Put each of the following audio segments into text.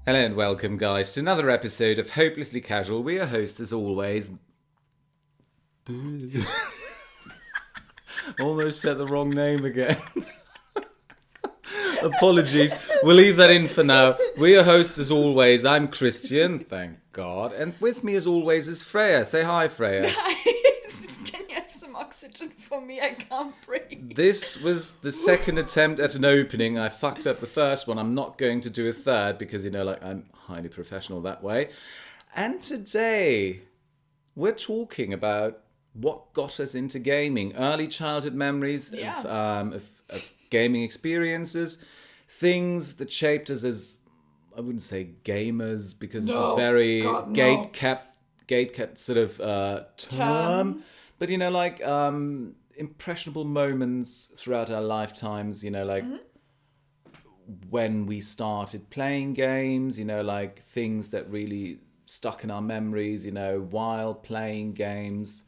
Hello and welcome, guys, to another episode of Hopelessly Casual. We are hosts, as always. Almost said the wrong name again. Apologies. We'll leave that in for now. We are hosts, as always. I'm Christian, thank God. And with me, as always, is Freya. Say hi, Freya. Can you have some oxygen for me? I can't breathe. This was the second attempt at an opening. I fucked up the first one. I'm not going to do a third because, I'm highly professional that way. And today, we're talking about what got us into gaming. Early childhood memories of gaming experiences. Things that shaped us as, I wouldn't say gamers because it's a very gate-kept sort of term. But, impressionable moments throughout our lifetimes, when we started playing games, things that really stuck in our memories, while playing games,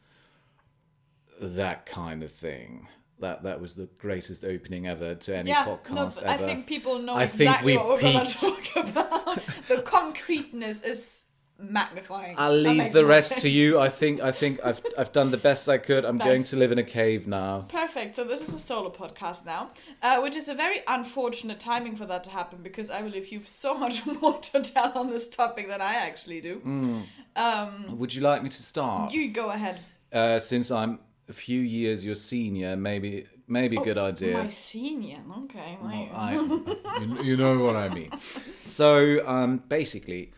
that kind of thing. That was the greatest opening ever to any podcast ever. I think people know exactly what we're going to talk about. The concreteness is magnifying. I'll leave the rest to you. I think I've done the best I could. I'm going to live in a cave now. Perfect. So this is a solo podcast now, which is a very unfortunate timing for that to happen because I believe you've so much more to tell on this topic than I actually do. Would you like me to start? You go ahead. Since I'm a few years your senior, maybe a good idea. My senior, okay. You know what I mean. So basically,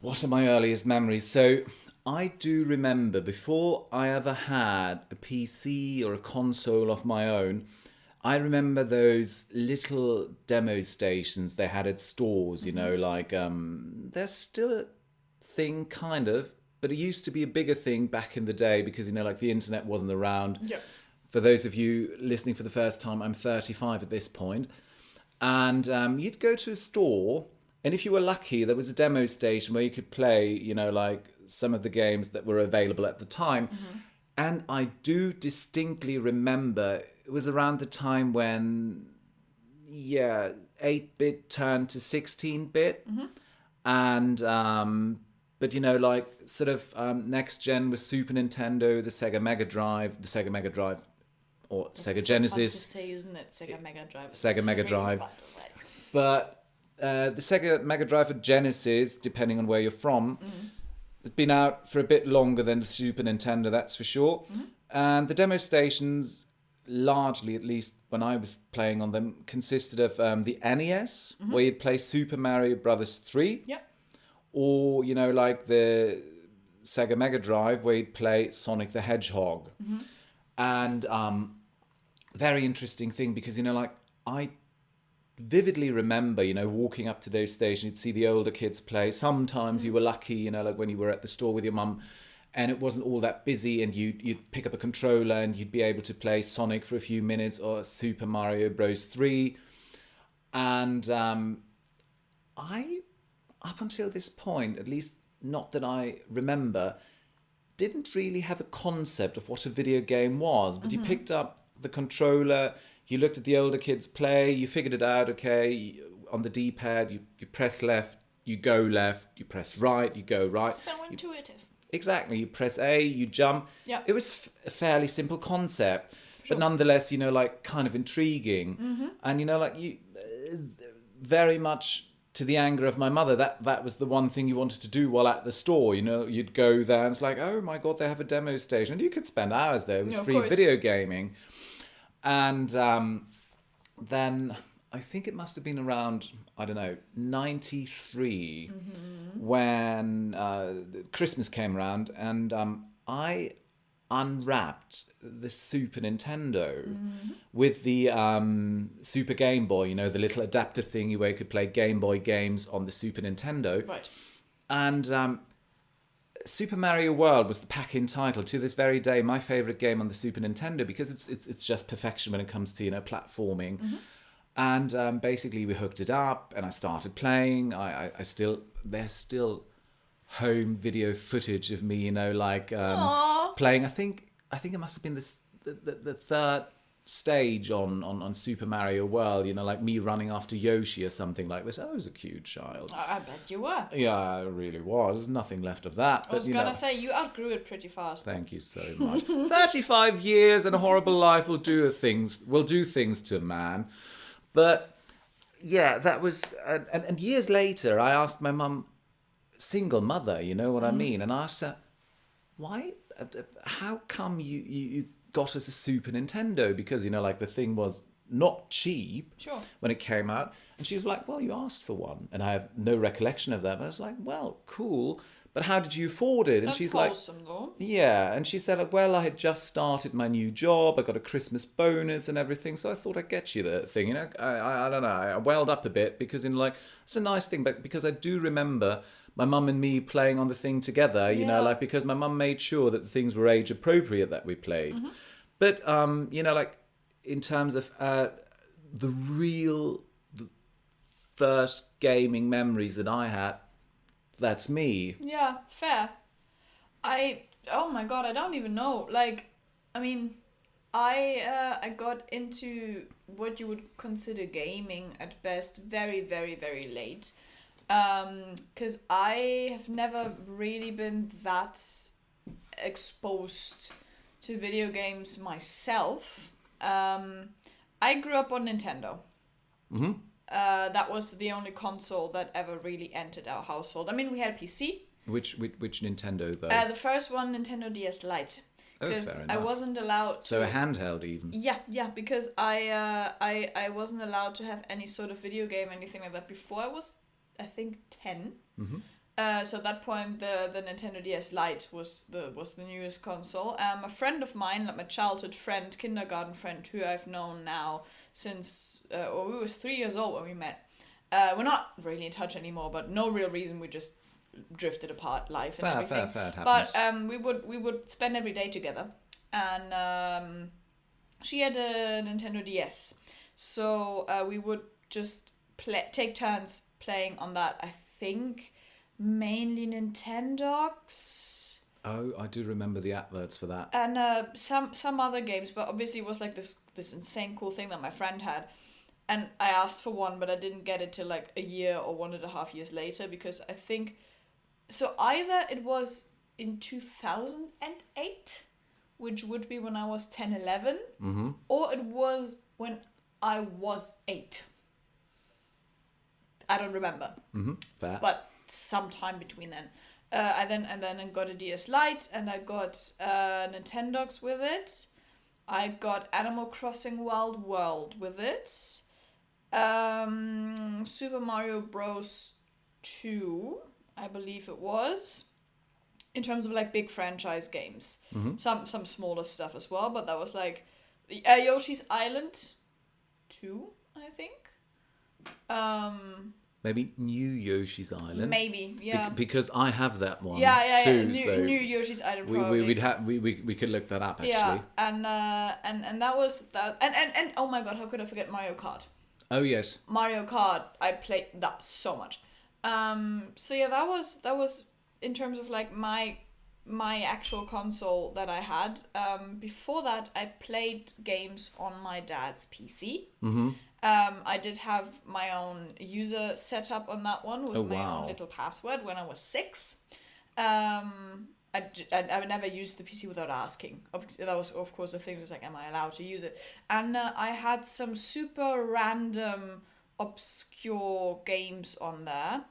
what are my earliest memories? So I do remember before I ever had a PC or a console of my own, I remember those little demo stations they had at stores, they're still a thing kind of, but it used to be a bigger thing back in the day because, the internet wasn't around. Yeah. For those of you listening for the first time, I'm 35 at this point. And you'd go to a store, and if you were lucky, there was a demo station where you could play, some of the games that were available at the time. Mm-hmm. And I do distinctly remember it was around the time when, 8-bit turned to 16-bit. Mm-hmm. And... But, next gen was Super Nintendo, the Sega Mega Drive, or That's Sega so Genesis. Fun to say, isn't it? Sega Mega Drive. Sega Mega Drive. But the Sega Mega Drive or Genesis, depending on where you're from, had been out for a bit longer than the Super Nintendo, that's for sure. Mm-hmm. And the demo stations, largely, at least when I was playing on them, consisted of the NES, where you'd play Super Mario Brothers 3. Yep. Or, the Sega Mega Drive where you'd play Sonic the Hedgehog. Mm-hmm. And very interesting thing because, I vividly remember, walking up to those stations, you'd see the older kids play. Sometimes you were lucky, when you were at the store with your mum and it wasn't all that busy and you'd pick up a controller and you'd be able to play Sonic for a few minutes or Super Mario Bros. 3. And up until this point, at least not that I remember, didn't really have a concept of what a video game was. But you picked up the controller, you looked at the older kids play, you figured it out, okay, on the D-pad, you press left, you go left, you press right, you go right. So intuitive. Exactly. You press A, you jump. Yeah. It was a fairly simple concept, Sure. but nonetheless, kind of intriguing. Mm-hmm. And, very much... to the anger of my mother, that was the one thing you wanted to do while at the store. You'd go there and it's like, oh my God, they have a demo station. And you could spend hours there. It was free video gaming. And then I think it must have been around, 93 when Christmas came around and I unwrapped the Super Nintendo with the Super Game Boy, the little adapter thingy where you could play Game Boy games on the Super Nintendo. Right. And Super Mario World was the pack-in title. To this very day, my favourite game on the Super Nintendo because it's just perfection when it comes to, platforming. Mm-hmm. And basically we hooked it up and I started playing. There's still home video footage of me, playing. I think it must have been the third stage on Super Mario World, you know, like me running after Yoshi or something like this. I was a cute child. I bet you were. Yeah, I really was. There's nothing left of that. I was gonna say, you outgrew it pretty fast. Thank you so much. 35 years and a horrible life will do things to a man. But yeah, that was... And years later, I asked my mum, single mother, you know what I mean? And I asked her, why... how come you got us a Super Nintendo? Because, you know, like the thing was not cheap when it came out. And she was like, well, you asked for one. And I have no recollection of that. But I was like, well, cool. But how did you afford it? And That's she's wholesome, like, though. yeah. And she said, well, I had just started my new job. I got a Christmas bonus and everything. So I thought I'd get you the thing. You know, I don't know. I welled up a bit because, in like, it's a nice thing. But because I do remember my mum and me playing on the thing together, you know, like, because my mum made sure that the things were age appropriate that we played. But, you know, like, in terms of the first gaming memories that I had, that's me. Yeah, fair. Oh my god, I don't even know. Like, I mean, I got into what you would consider gaming at best very, very, very late. Because I have never really been that exposed to video games myself. I grew up on Nintendo. Mm-hmm. That was the only console that ever really entered our household. I mean, we had a PC. Which Nintendo, though? The first one, Nintendo DS Lite. Because fair I enough. wasn't allowed to... So a handheld even? Yeah, because I wasn't allowed to have any sort of video game or anything like that before I was, I think, 10. Mm-hmm. So at that point, the Nintendo DS Lite was the newest console. A friend of mine, like my childhood friend, kindergarten friend, who I've known now since we was 3 years old when we met. We're not really in touch anymore, but no real reason. We just drifted apart, life and everything. Fair, it happens. But we would spend every day together, and she had a Nintendo DS, so we would just take turns playing on that. I think mainly Nintendogs. Oh, I do remember the adverts for that. And some other games, but obviously it was like this insane cool thing that my friend had. And I asked for one, but I didn't get it till like a year or 1.5 years later, because I think... So either it was in 2008, which would be when I was 10, 11, Mm-hmm. or it was when I was 8. I don't remember. Mm-hmm. Fair. But sometime between then. I then got a DS Lite, and I got Nintendogs with it. I got Animal Crossing Wild World with it. Super Mario Bros. 2, I believe it was. In terms of like big franchise games. Mm-hmm. Some smaller stuff as well, but that was like Yoshi's Island 2, I think. Maybe New Yoshi's Island. Maybe, yeah. Because I have that one. Yeah. too. New Yoshi's Island. Probably. We could look that up actually. Yeah, and that was that, and oh my god, how could I forget Mario Kart? Oh yes. Mario Kart, I played that so much. So yeah, that was in terms of like my actual console that I had. Before that, I played games on my dad's PC. Mm-hmm. I did have my own user set up on that one with my own little password when I was 6. I never used the PC without asking. Obviously, that was, of course, the thing. Was like, am I allowed to use it? And I had some super random, obscure games on there.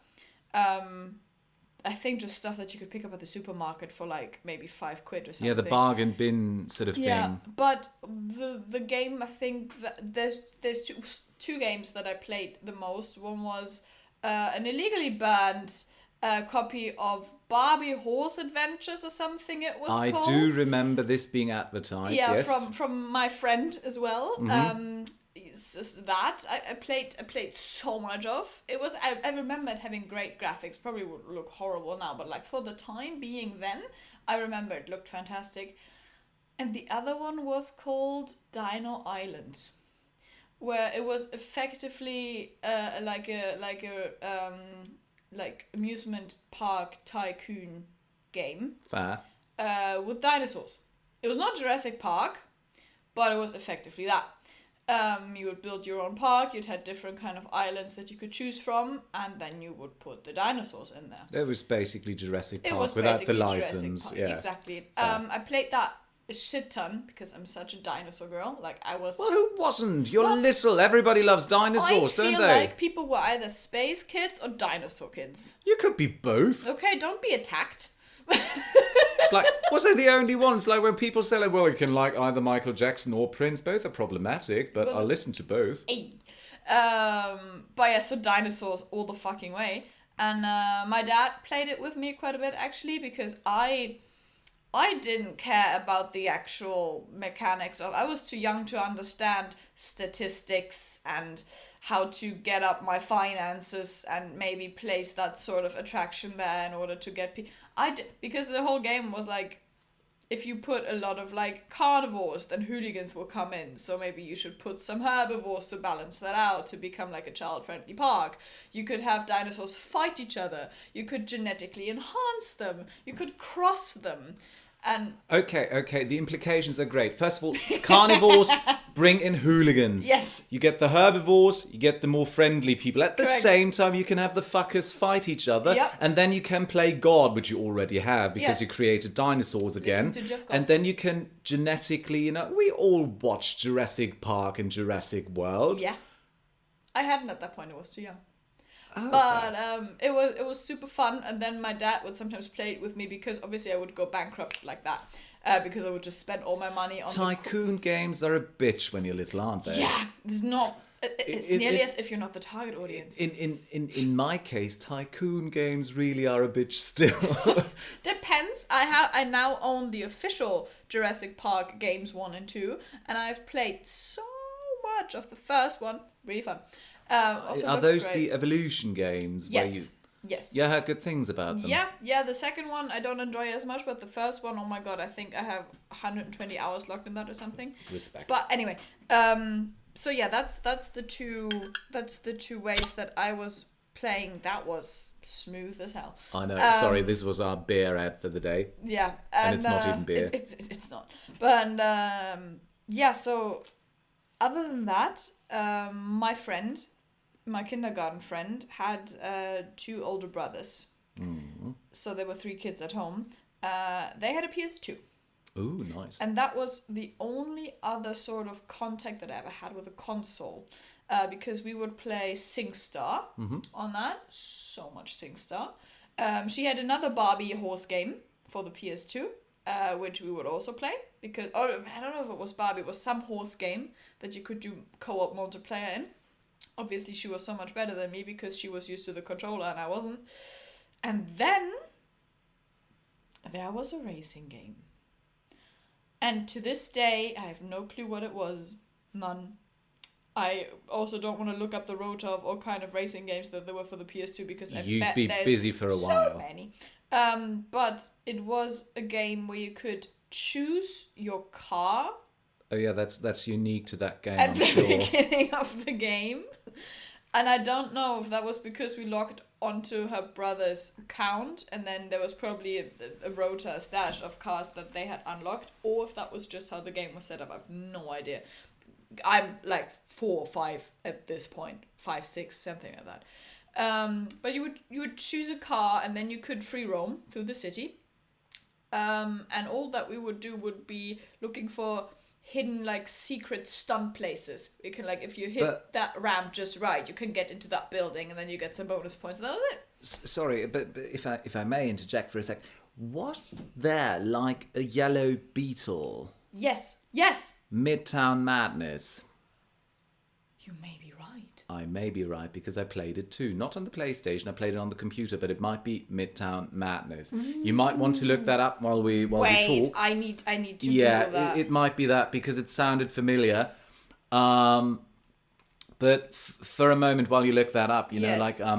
I think just stuff that you could pick up at the supermarket for like maybe £5 or something. Yeah, the bargain bin sort of thing. But the game, I think that there's two games that I played the most. One was an illegally banned copy of Barbie Horse Adventures or something it was called. I do remember this being advertised, yes. from my friend as well. Mm-hmm. It's just that I played so much of. It was I remember it having great graphics. Probably would look horrible now, but like for the time being then, I remember it looked fantastic. And the other one was called Dino Island, where it was effectively like amusement park tycoon game. Fair. With dinosaurs. It was not Jurassic Park, but it was effectively that. You would build your own park, you'd had different kind of islands that you could choose from, and then you would put the dinosaurs in there. It was basically Jurassic Park It was without the basically license. Jurassic Park, Yeah. exactly. I played that a shit ton because I'm such a dinosaur girl. Like I was. Well, who wasn't? You're little. Everybody loves dinosaurs, don't I feel they? like people were either space kids or dinosaur kids. You could be both. Okay, don't be attacked. It's like, was they the only ones? Like when people say, like, well, you can like either Michael Jackson or Prince. Both are problematic, but I'll listen to both. Hey. But yeah, so dinosaurs all the fucking way. And my dad played it with me quite a bit actually because I didn't care about the actual mechanics of. I was too young to understand statistics and how to get up my finances and maybe place that sort of attraction there in order to get people. Because the whole game was like, if you put a lot of like carnivores, then hooligans will come in. So maybe you should put some herbivores to balance that out to become like a child-friendly park. You could have dinosaurs fight each other. You could genetically enhance them. You could cross them. And Okay, the implications are great. First of all, carnivores bring in hooligans. Yes. You get the herbivores, you get the more friendly people. At the Correct. same time, you can have the fuckers fight each other. Yep. And then you can play God, which you already have because Yes. you created dinosaurs again. to Jeff God. And then you can genetically, we all watched Jurassic Park and Jurassic World. yeah, I hadn't at that point. I was too young. Oh, But it was super fun, and then my dad would sometimes play it with me because obviously I would go bankrupt like that because I would just spend all my money on Tycoon games are a bitch when you're little, aren't they? Yeah, it's not. It's nearly as if you're not the target audience. In my case, tycoon games really are a bitch still. Depends. I now own the official Jurassic Park games 1 and 2, and I've played so much of the first one. Really fun. Also Are looks those great. the evolution games? Where you, Yes. yeah, I heard good things about them. Yeah, the second one I don't enjoy as much, but the first one, oh my god, I think I have 120 hours locked in that or something. Respect. But anyway, so yeah, that's the two ways that I was playing. That was smooth as hell. I know. Sorry, this was our beer ad for the day. Yeah, And it's not even beer. It's not. But yeah, so other than that, my kindergarten friend had 2 older brothers. Mm. So there were 3 kids at home. They had a PS2. Ooh, nice. And that was the only other sort of contact that I ever had with a console. Because we would play SingStar on that. So much SingStar. She had another Barbie horse game for the PS2, which we would also play. Because I don't know if it was Barbie, it was some horse game that you could do co-op multiplayer in. Obviously, she was so much better than me because she was used to the controller and I wasn't. And then there was a racing game. And to this day, I have no clue what it was. None. I also don't want to look up the rota of all kind of racing games that there were for the PS2 because I You'd bet be there's busy for a so while. many. But it was a game where you could choose your car Oh yeah, that's unique to that game. at I'm the sure. beginning of the game. And I don't know if that was because we logged onto her brother's account and then there was probably a rota, a stash of cars that they had unlocked, or if that was just how the game was set up. I have no idea. I'm like 4 or 5 at this point, 5, 6, something like that. But you would choose a car and then you could free roam through the city. And all that we would do would be looking for hidden like secret stunt places. You can like if you hit that ramp just right, you can get into that building and then you get some bonus points and that was it. Sorry, but if I may interject for a sec, was there like a yellow beetle? Yes. Midtown Madness. You may be right. I may be right because I played it too. Not on the PlayStation, I played it on the computer, but it might be Midtown Madness. You might want to look that up while we talk. I need to Google that. It might be that because it sounded familiar. But for a moment while you look that up, you know, Yes. like I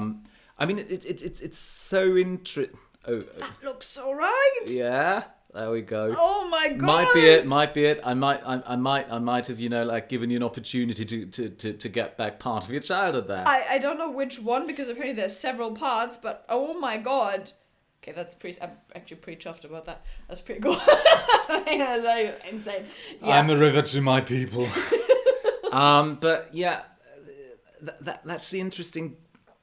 mean it's so interesting. That looks so right. Yeah. There we go. Oh my god. Might be it. I might have, you know, like given you an opportunity to get back part of your childhood there. I don't know which one because apparently there's several parts, but oh my god. Okay, I'm actually pretty chuffed about that. That's pretty cool. That's insane. Yeah. I'm a river to my people. But yeah, that's the interesting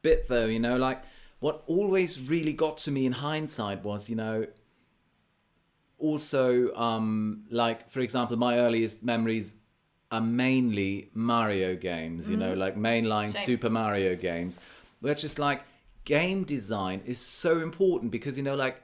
bit, though. Like what always really got to me in hindsight was, also like, for example, my earliest memories are mainly Mario games. Like mainline Same. Super Mario games, where it's just like game design is so important because like.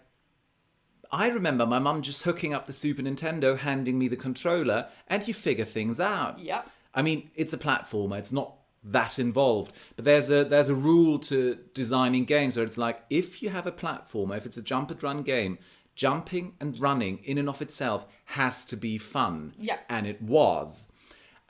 I remember my mum just hooking up the Super Nintendo, handing me the controller, and you figure things out. Yep. I mean, it's a platformer. It's not that involved. But there's a rule to designing games where it's like, if you have a platformer, if it's a jump and run game, jumping and running in and of itself has to be fun. Yeah. And it was.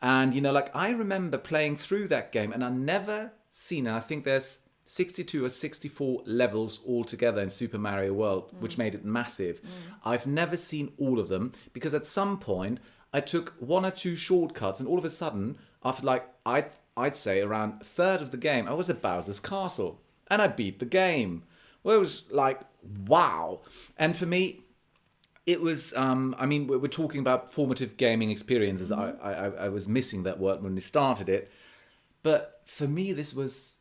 And, like, I remember playing through that game, and I never seen, and I think there's 62 or 64 levels altogether in Super Mario World, which made it massive. I've never seen all of them because at some point I took one or two shortcuts, and all of a sudden, after like I'd say around a third of the game, I was at Bowser's Castle and I beat the game. Well, it was like wow. And for me, it was. I mean, we're talking about formative gaming experiences. I was missing that word when we started it, but for me, this was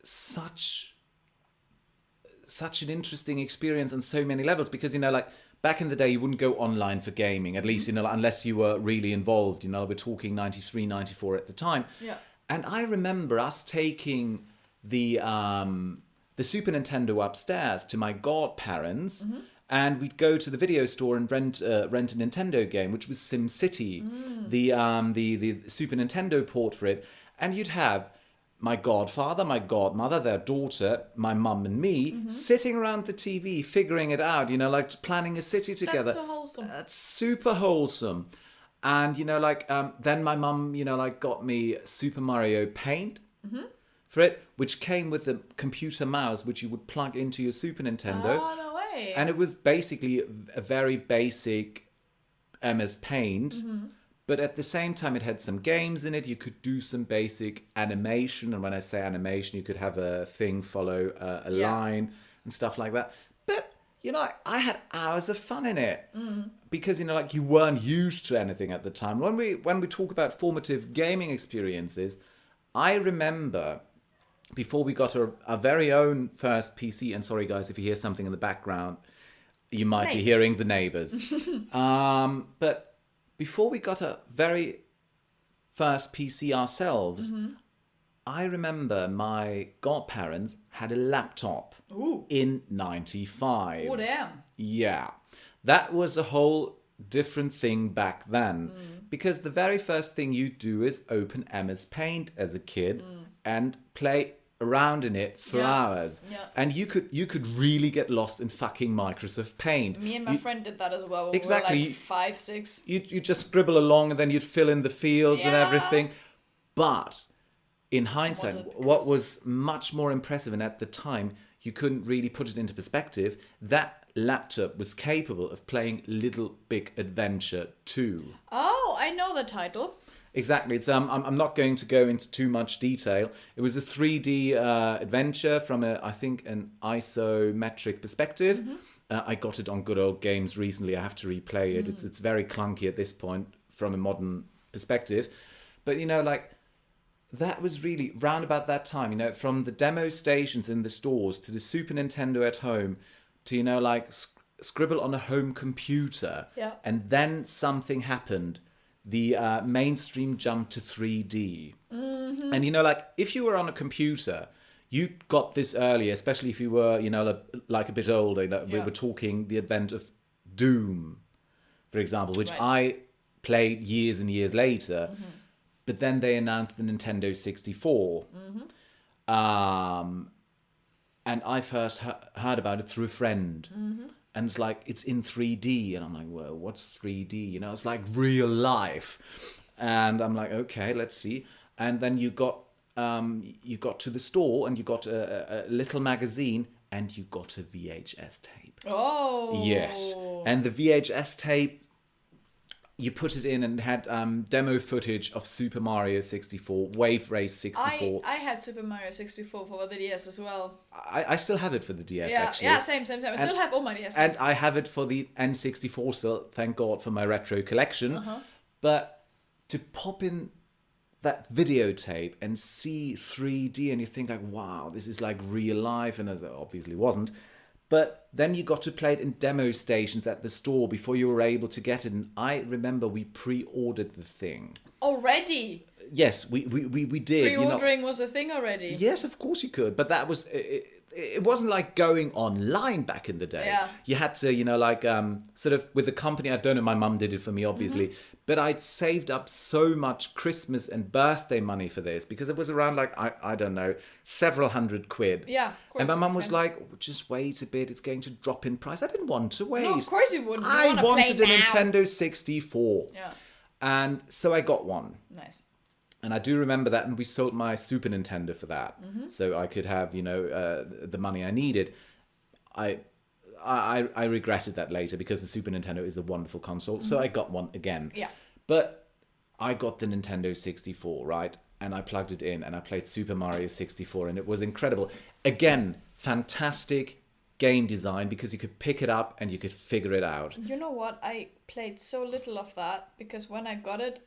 such an interesting experience on so many levels because like back in the day you wouldn't go online for gaming, at least unless you were really involved. We're talking 93, 94 at the time. Yeah. And I remember us taking the Super Nintendo upstairs to my godparents, and we'd go to the video store and rent a Nintendo game, which was SimCity, the Super Nintendo port for it, and you'd have my godfather, my godmother, their daughter, my mum and me sitting around the TV figuring it out, like planning a city together. That's so wholesome. That's super wholesome. And, like, then my mum, like got me Super Mario Paint for it, which came with a computer mouse, which you would plug into your Super Nintendo. Oh, no way. And it was basically a very basic MS Paint. But at the same time, it had some games in it. You could do some basic animation. And when I say animation, you could have a thing follow a line and stuff like that. But, I had hours of fun in it. Because, like, you weren't used to anything at the time. When we talk about formative gaming experiences, I remember before we got our very own first PC, and sorry, guys, if you hear something in the background, you might be hearing the neighbors. But before we got a very first PC ourselves, I remember my godparents had a laptop in 95. Oh, damn. Yeah. That was a whole different thing back then. Because the very first thing you do is open MS Paint as a kid and play around in it for hours. Yeah. And you could really get lost in fucking Microsoft Paint. Me and my friend did that as well when exactly. we were like 5, 6. You just scribble along and then you'd fill in the fields and Yeah. everything. But in hindsight, what was much more impressive, and at the time you couldn't really put it into perspective, that laptop was capable of playing Little Big Adventure 2. Oh, I know the title. Exactly. It's I'm not going to go into too much detail. It was a 3D adventure from I think an isometric perspective. I got it on Good Old Games recently. I have to replay it. It's very clunky at this point from a modern perspective. But like that was really round about that time. From the demo stations in the stores to the Super Nintendo at home to like scribble on a home computer. Yeah. And then something happened. The mainstream jump to 3D. And, like, if you were on a computer, you got this earlier, especially if you were, like a bit older. We were talking the advent of Doom, for example, which I played years and years later. But then they announced the Nintendo 64. And I first heard about it through a friend. And it's like, it's in 3D. And I'm like, well, what's 3D? It's like real life. And I'm like, okay, let's see. And then you got to the store and you got a little magazine and you got a VHS tape. Oh. Yes. And the VHS tape, you put it in and had demo footage of Super Mario 64, Wave Race 64. I had Super Mario 64 for the DS as well. I still have it for the DS, Yeah, actually. yeah, same. I still have all my DS games. And I have it for the N64 still, thank God, for my retro collection. But to pop in that videotape and see 3D and you think like, wow, this is like real life, and as it obviously wasn't. But then you got to play it in demo stations at the store before you were able to get it. And I remember we pre-ordered the thing. Already? Yes, we did. Pre-ordering was a thing already? Yes, of course you could. But that was... It wasn't like going online back in the day. Yeah. You had to, sort of with the company, I don't know, my mum did it for me, obviously, but I'd saved up so much Christmas and birthday money for this because it was around like, I don't know, several £100. Yeah, of course. And my mum was like, oh, just wait a bit, it's going to drop in price. I didn't want to wait. No, of course you wouldn't. I wanted a Nintendo 64. Yeah. And so I got one. Nice. And I do remember that, and we sold my Super Nintendo for that, so I could have, the money I needed. I regretted that later because the Super Nintendo is a wonderful console, so I got one again. Yeah. But I got the Nintendo 64, right? And I plugged it in, and I played Super Mario 64, and it was incredible. Again, fantastic game design because you could pick it up and you could figure it out. You know what? I played so little of that because when I got it,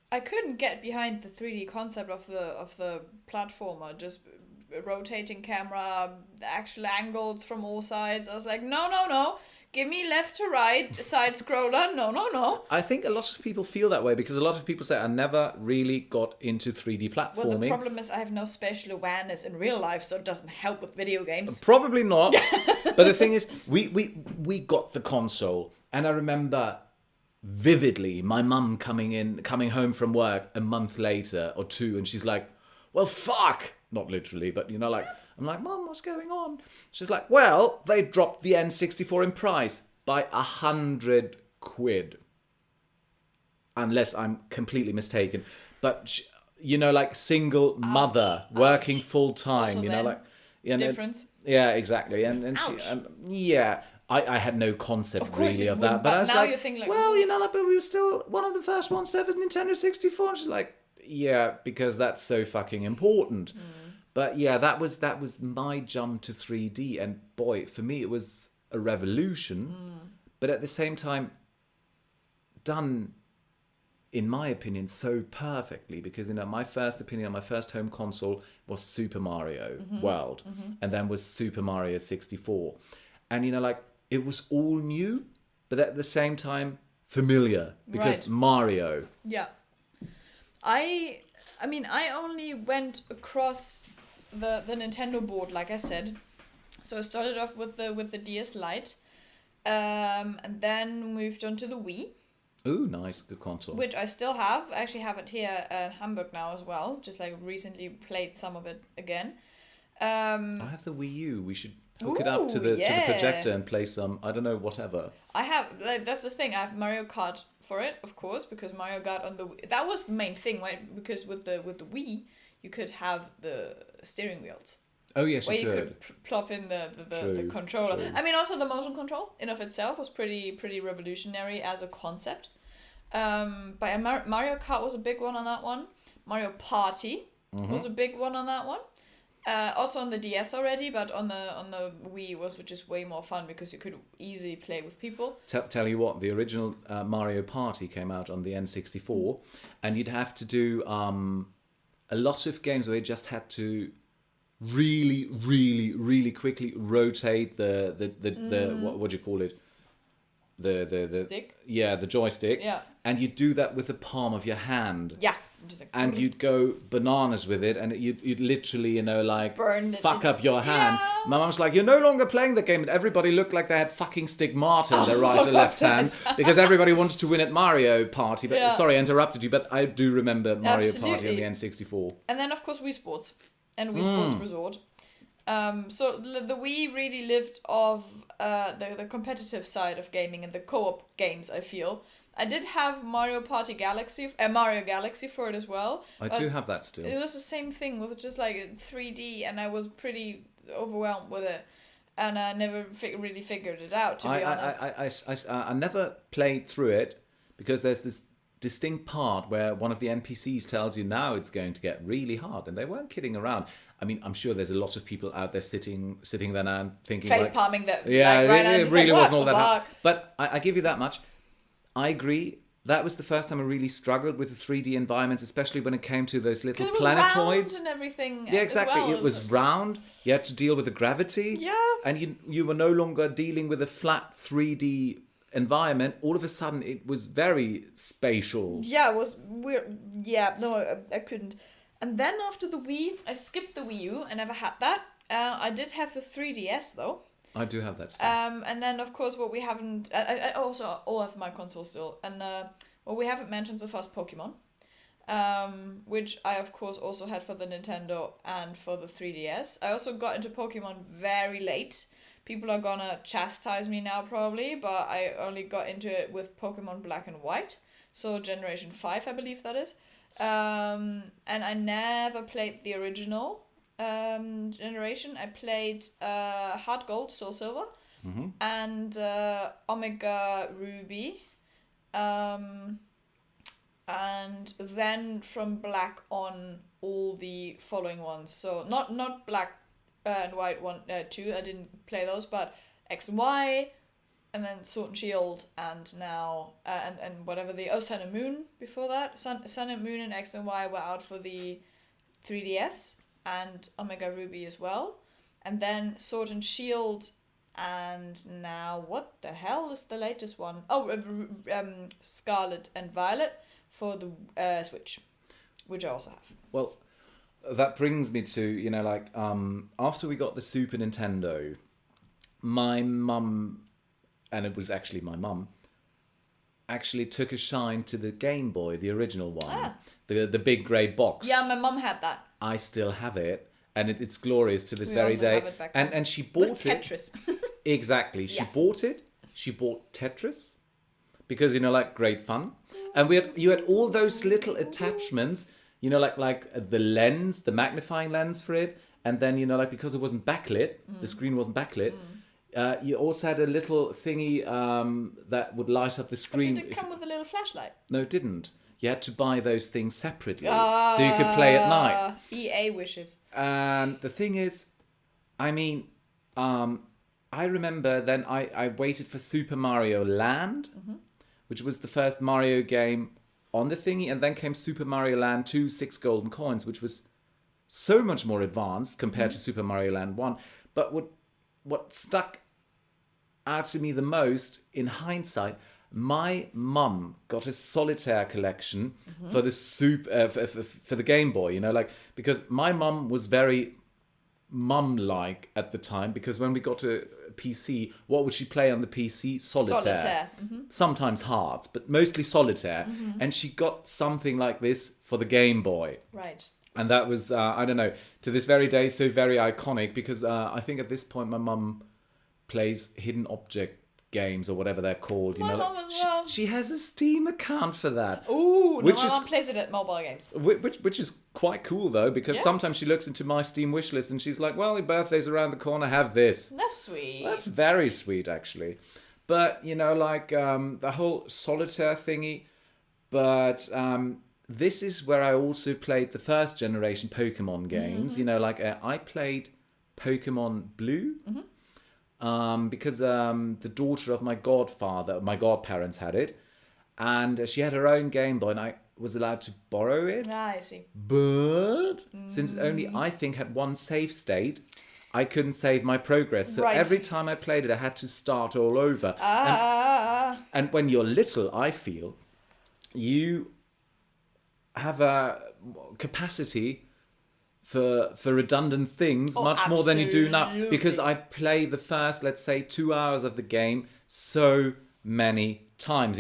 I couldn't get behind the 3D concept of the platformer, just rotating camera, actual angles from all sides. I was like, no, give me left to right, side scroller, no. I think a lot of people feel that way because a lot of people say, I never really got into 3D platforming. Well, the problem is I have no spatial awareness in real life, so it doesn't help with video games. Probably not. But the thing is, we got the console, and I remember vividly my mum coming home from work a month later or two, and she's like, well, fuck, not literally, but I'm like, Mum, what's going on? She's like, well, they dropped the N64 in price by £100, unless I'm completely mistaken. But like single mother working full time, difference. Yeah, exactly, and she, I had no concept really of that, but I was like, but we were still one of the first ones to have a Nintendo 64. And she's like, yeah, because that's so fucking important. But yeah, that was my jump to 3D, and boy, for me it was a revolution, but at the same time, done, in my opinion, so perfectly because my first opinion on my first home console was Super Mario World, and then was Super Mario 64, and it was all new, but at the same time familiar because Mario. Yeah. I only went across the Nintendo board, like I said. So I started off with the DS Lite, and then moved on to the Wii. Ooh, nice, good console. Which I still have. I actually have it here in Hamburg now as well. Just like recently played some of it again. I have the Wii U. We should hook it up to the projector and play some, I don't know, whatever. I have, that's the thing, I have Mario Kart for it, of course, because Mario Kart on the Wii, that was the main thing, right? Because with the Wii, you could have the steering wheels. Oh yes, you could plop in the controller. True. I mean, also the motion control in of itself was pretty revolutionary as a concept. But Mario Kart was a big one on that one. Mario Party was a big one on that one. Also on the DS already, but on the Wii was just way more fun because you could easily play with people. Tell you what, the original Mario Party came out on the N64, and you'd have to do a lot of games where you just had to really, really, really quickly rotate the what do you call it? The stick? Yeah, the joystick. Yeah. And you'd do that with the palm of your hand. Yeah. And you'd go bananas with it, and you'd literally, fuck up your hand. Yeah. My mum's like, you're no longer playing the game, and everybody looked like they had fucking stigmata in their right or left hand, because everybody wanted to win at Mario Party. But sorry, I interrupted you, but I do remember Mario Party on the N64. And then, of course, Wii Sports and Wii Sports Resort. So the Wii really lived off the competitive side of gaming and the co-op games, I feel. I did have Mario Galaxy for it as well. I do have that still. It was the same thing with just like 3D, and I was pretty overwhelmed with it. and I never really figured it out, to be honest. I never played through it because there's this distinct part where one of the NPCs tells you now it's going to get really hard, and they weren't kidding around. I mean, I'm sure there's a lot of people out there sitting there now and thinking face palming that. Yeah, like, right it really wasn't all that hard. Fuck? But I give you that much. I agree. That was the first time I really struggled with the 3D environments, especially when it came to those little planetoids and everything. Yeah, exactly. Well. It was round. You had to deal with the gravity. Yeah. And you were no longer dealing with a flat 3D environment. All of a sudden, it was very spatial. Yeah, it was weird. Yeah, no, I couldn't. And then after the Wii, I skipped the Wii U. I never had that. I did have the 3DS though. I do have that still. And then, of course, what we haven't... I also all have my console still. And what we haven't mentioned so far is Pokemon. Which I, of course, also had for the Nintendo and for the 3DS. I also got into Pokemon very late. People are gonna chastise me now, probably. But I only got into it with Pokemon Black and White. So Generation 5, I believe that is. And I never played the original generation. I played Heart Gold, Soul Silver, and Omega Ruby, and then from Black on all the following ones. So not Black and White 1, 2. I didn't play those, but X and Y, and then Sword and Shield, and now and whatever Sun and Moon before that. Sun and Moon and X and Y were out for the 3DS. And Omega Ruby as well. And then Sword and Shield, and now what the hell is the latest one? Oh, Scarlet and Violet for the Switch, which I also have. Well, that brings me to, after we got the Super Nintendo, my mum, and it was actually my mum, actually took a shine to the Game Boy, the original one. The big grey box. Yeah, my mum had that. I still have it, and it's glorious to this very day. And she bought with Tetris. Exactly. She bought it. She bought Tetris because great fun. And you had all those little attachments, like the lens, the magnifying lens for it, and then because it wasn't backlit, the screen wasn't backlit. You also had a little thingy that would light up the screen. But did it come with a little flashlight? No, it didn't. You had to buy those things separately so you could play at night. EA wishes. And the thing is, I remember then I waited for Super Mario Land, which was the first Mario game on the thingy, and then came Super Mario Land 2, 6 golden coins, which was so much more advanced compared to Super Mario Land 1. But what stuck out to me the most in hindsight, my mum got a solitaire collection for the for the Game Boy, because my mum was very mum-like at the time, because when we got a PC, what would she play on the PC? Solitaire. Sometimes Hearts, but mostly Solitaire. And she got something like this for the Game Boy. Right. And that was, I don't know, to this very day, so very iconic, because I think at this point my mum plays hidden object games or whatever they're called. My mum as well. She has a Steam account for that. Ooh, my mum plays it at mobile games. Which is quite cool though, because sometimes she looks into my Steam wish list and she's like, well, your birthday's around the corner, have this. That's sweet. That's very sweet actually. But, the whole solitaire thingy. But this is where I also played the first generation Pokemon games. I played Pokemon Blue. Because the daughter of my godparents had it, and she had her own Game Boy, and I was allowed to borrow it. Ah, I see. But since it only, I think, had one save state, I couldn't save my progress. So every time I played it, I had to start all over. And when you're little, I feel, you have a capacity for redundant things much more than you do now, because I play the first, let's say, 2 hours of the game so many times,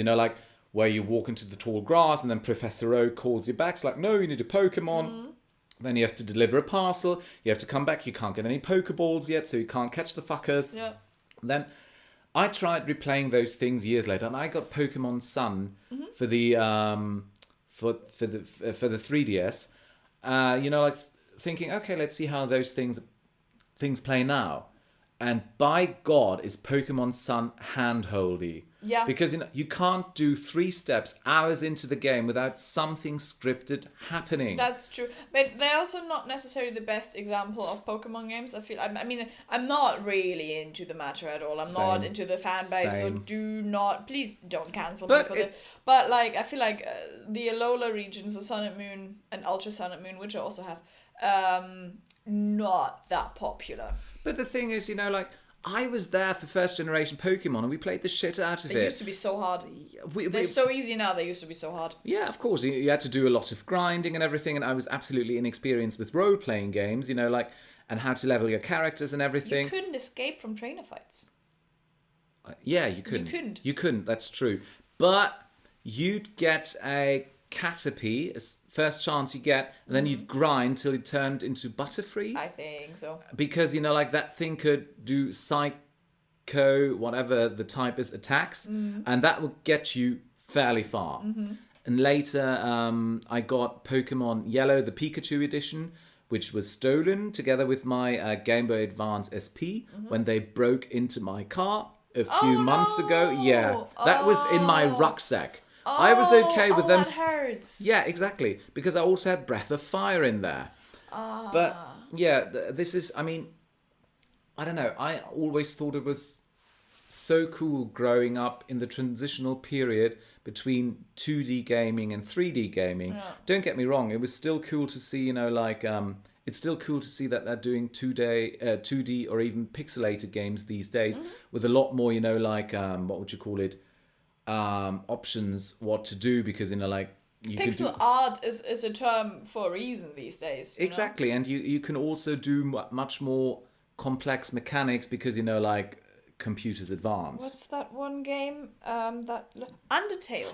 where you walk into the tall grass and then Professor O calls you back. It's like, no, you need a Pokemon. Then you have to deliver a parcel. You have to come back. You can't get any Pokeballs yet, so you can't catch the fuckers. Yeah. Then I tried replaying those things years later, and I got Pokemon Sun for the for the 3DS. Thinking, okay, let's see how those things play now. And by God, is Pokemon Sun handholdy. Yeah. Because you can't do 3 steps hours into the game without something scripted happening. That's true, but they're also not necessarily the best example of Pokemon games. I mean, I'm not really into the matter at all. I'm not into the fan base, so please don't cancel me for it. But like, I feel like the Alola regions, the Sun and Moon and Ultra Sun and Moon, which I also have, not that popular. But the thing is, like, I was there for first generation Pokemon and we played the shit out of it. They used to be so hard. They're so easy now, they used to be so hard. Yeah, of course. You had to do a lot of grinding and everything, and I was absolutely inexperienced with role-playing games, like, and how to level your characters and everything. You couldn't escape from trainer fights. Yeah, you couldn't. You couldn't, that's true. But you'd get a Caterpie, first chance you get, and then you'd grind till it turned into Butterfree. I think so. Because, like, that thing could do Psycho, whatever the type is, attacks, and that would get you fairly far. And later, I got Pokemon Yellow, the Pikachu edition, which was stolen together with my Game Boy Advance SP when they broke into my car a few months ago. Yeah, that was in my rucksack. I was okay with them. That hurts. Yeah, exactly. Because I also had Breath of Fire in there. But yeah, this is, I mean, I don't know. I always thought it was so cool growing up in the transitional period between 2D gaming and 3D gaming. Yeah. Don't get me wrong. It was still cool to see, it's still cool to see that they're doing 2D or even pixelated games these days with a lot more, what would you call it? Options what to do, because pixel art is a term for a reason these days. Exactly, and you can also do much more complex mechanics because computers advance. What's that one game? That Undertale.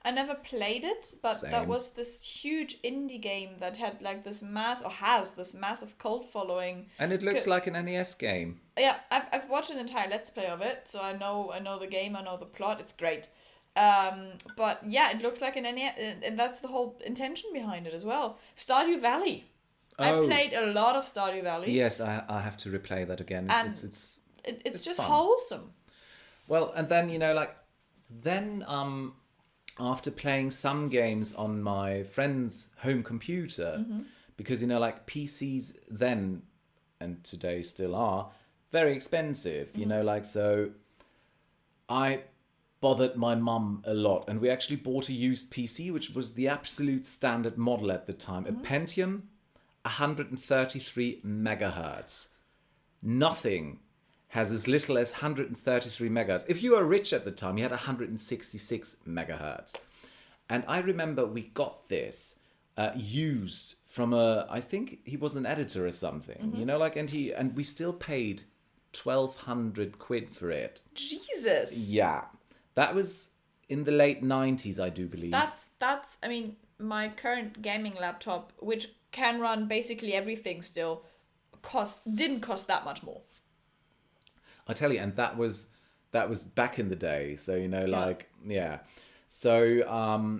I never played it, but Same. That was this huge indie game that had has this massive cult following. And it looks like an NES game. Yeah, I've watched an entire Let's Play of it, so I know the game, I know the plot. It's great. But yeah, it looks like an NES, and that's the whole intention behind it as well. Stardew Valley. I played a lot of Stardew Valley. Yes, I have to replay that again. It's just fun. Wholesome. Well, and then after playing some games on my friend's home computer, because PCs then and today still are very expensive, so I bothered my mum a lot, and we actually bought a used PC, which was the absolute standard model at the time, a Pentium 133 megahertz. Nothing has as little as 133 megahertz. If you were rich at the time, you had 166 megahertz. And I remember we got this used from I think he was an editor or something, and we still paid 1,200 quid for it. Jesus. Yeah. That was in the late 90s, I do believe. That's I mean, my current gaming laptop, which can run basically everything still, didn't cost that much more. I tell you, and that was back in the day. So, yeah. So,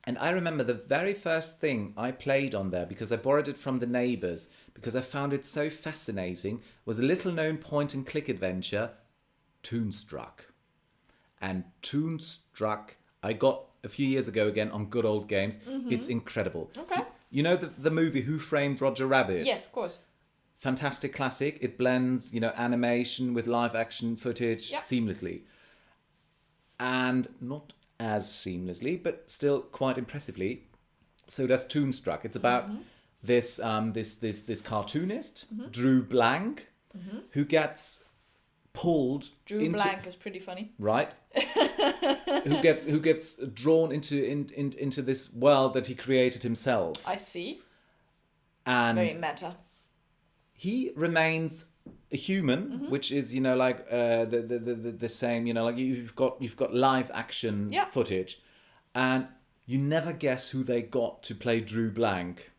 and I remember the very first thing I played on there, because I borrowed it from the neighbours, because I found it so fascinating, was a little known point and click adventure, Toonstruck. And Toonstruck, I got a few years ago again on Good Old Games. It's incredible. Okay. You know the movie Who Framed Roger Rabbit? Yes, of course. Fantastic classic. It blends, animation with live action footage seamlessly. And not as seamlessly, but still quite impressively. So does Toonstruck. It's about this cartoonist, Drew Blank, who gets pulled Drew Blank is pretty funny. Right. who gets drawn into this world that he created himself. I see. And very meta. He remains a human, which is the same. You've got live action footage, and you never guess who they got to play Drew Blank.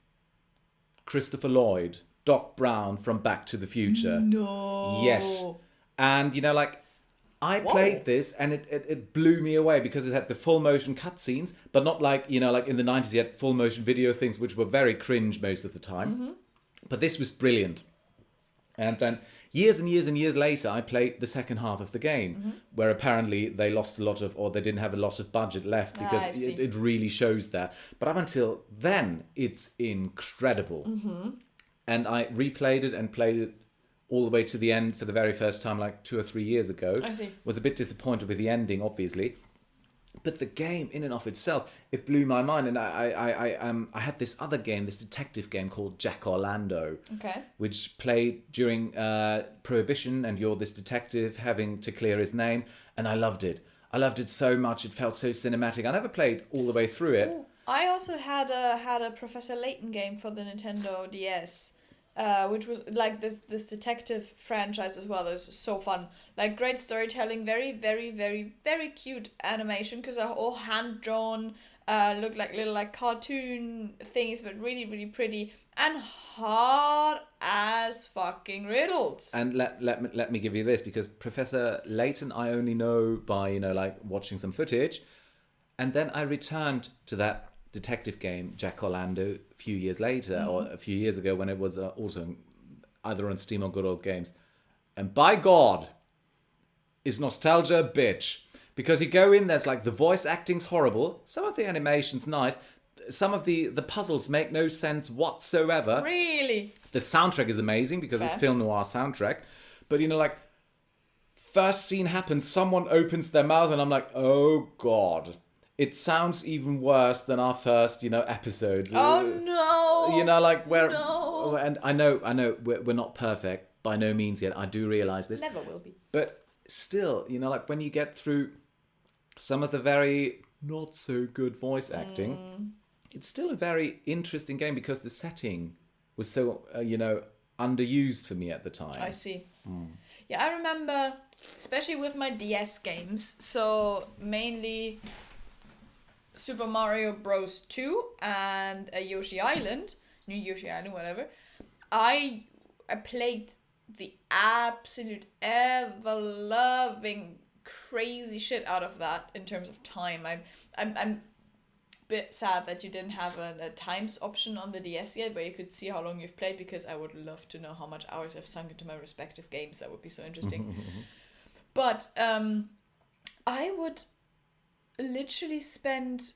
Christopher Lloyd, Doc Brown from Back to the Future. No. Yes, and I played this and it blew me away because it had the full motion cutscenes, but not like in the 90s you had full motion video things which were very cringe most of the time. But this was brilliant. And then years and years and years later, I played the second half of the game, where apparently they lost a lot of, or they didn't have a lot of budget left because I see. it really shows there. But up until then, it's incredible. And I replayed it and played it all the way to the end for the very first time, like 2 or 3 years ago. I see. Was a bit disappointed with the ending, obviously. But the game, in and of itself, it blew my mind. And I had this other game, this detective game called Jack Orlando, Okay. which played during Prohibition, and you're this detective having to clear his name. And I loved it. I loved it so much. It felt so cinematic. I never played all the way through it. Ooh, I also had a Professor Layton game for the Nintendo DS, which was like this detective franchise as well. It was so fun, like great storytelling, very very very very cute animation because they're all hand drawn, look like little like cartoon things, but really really pretty and hard as fucking riddles. And let me give you this, because Professor Layton I only know by, like watching some footage. And then I returned to that detective game, Jack Orlando, a few years later, or a few years ago, when it was also either on Steam or Good Old Games. And by God, is nostalgia a bitch. Because you go in, there's like the voice acting's horrible, some of the animation's nice, some of the puzzles make no sense whatsoever. Really? The soundtrack is amazing because it's Fair. film noir soundtrack. But like, first scene happens, someone opens their mouth and I'm like, oh God. It sounds even worse than our first, episodes. Oh no! Like where, No. and I know, we're not perfect by no means yet. I do realize this, Never will be. but still, like when you get through some of the very not so good voice acting, it's still a very interesting game because the setting was so, underused for me at the time. I see. Yeah, I remember, especially with my DS games, so mainly Super Mario Bros. 2 and Yoshi Island, New Yoshi Island, whatever. I played the absolute ever-loving crazy shit out of that in terms of time. I'm a bit sad that you didn't have a times option on the DS yet, where you could see how long you've played, because I would love to know how much hours I've sunk into my respective games. That would be so interesting. But I would literally spend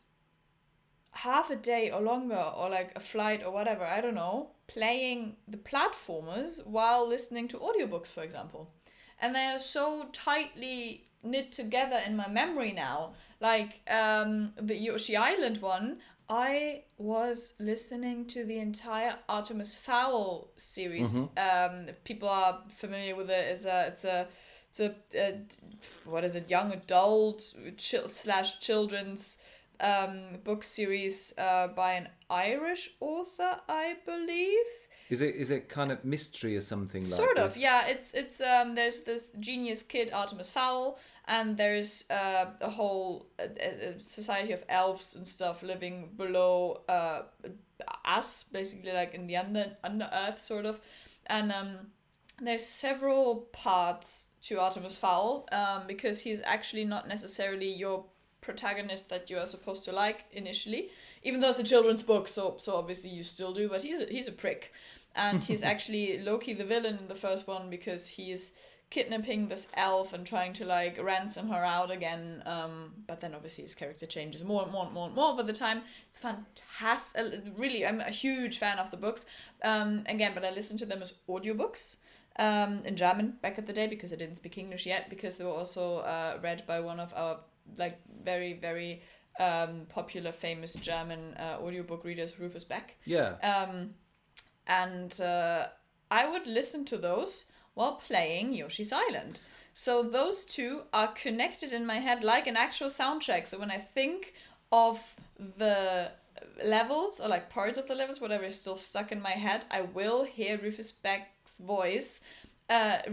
half a day or longer, or like a flight or whatever, I don't know, playing the platformers while listening to audiobooks, for example. And they are so tightly knit together in my memory now. Like the Yoshi Island one, I was listening to the entire Artemis Fowl series. If people are familiar with it, it's a what is it, young adult / children's book series by an Irish author, I believe. Is it kind of mystery or something like Sort of, this? yeah. It's there's this genius kid, Artemis Fowl, and there's a whole a society of elves and stuff living below us, basically, like in the under earth, sort of. And there's several parts to Artemis Fowl, because he's actually not necessarily your protagonist that you are supposed to like initially, even though it's a children's book, so obviously you still do, but he's a prick. And he's actually Loki the villain in the first one, because he's kidnapping this elf and trying to like ransom her out again. But then obviously his character changes more and more and more and more over the time. It's fantastic. Really, I'm a huge fan of the books. Again, but I listened to them as audiobooks in German back at the day, because I didn't speak English yet, because they were also read by one of our like very very popular famous German audiobook readers, Rufus Beck. Yeah. And I would listen to those while playing Yoshi's Island. So those two are connected in my head like an actual soundtrack. So when I think of the levels, or like parts of the levels, whatever is still stuck in my head, I will hear Rufus Beck's voice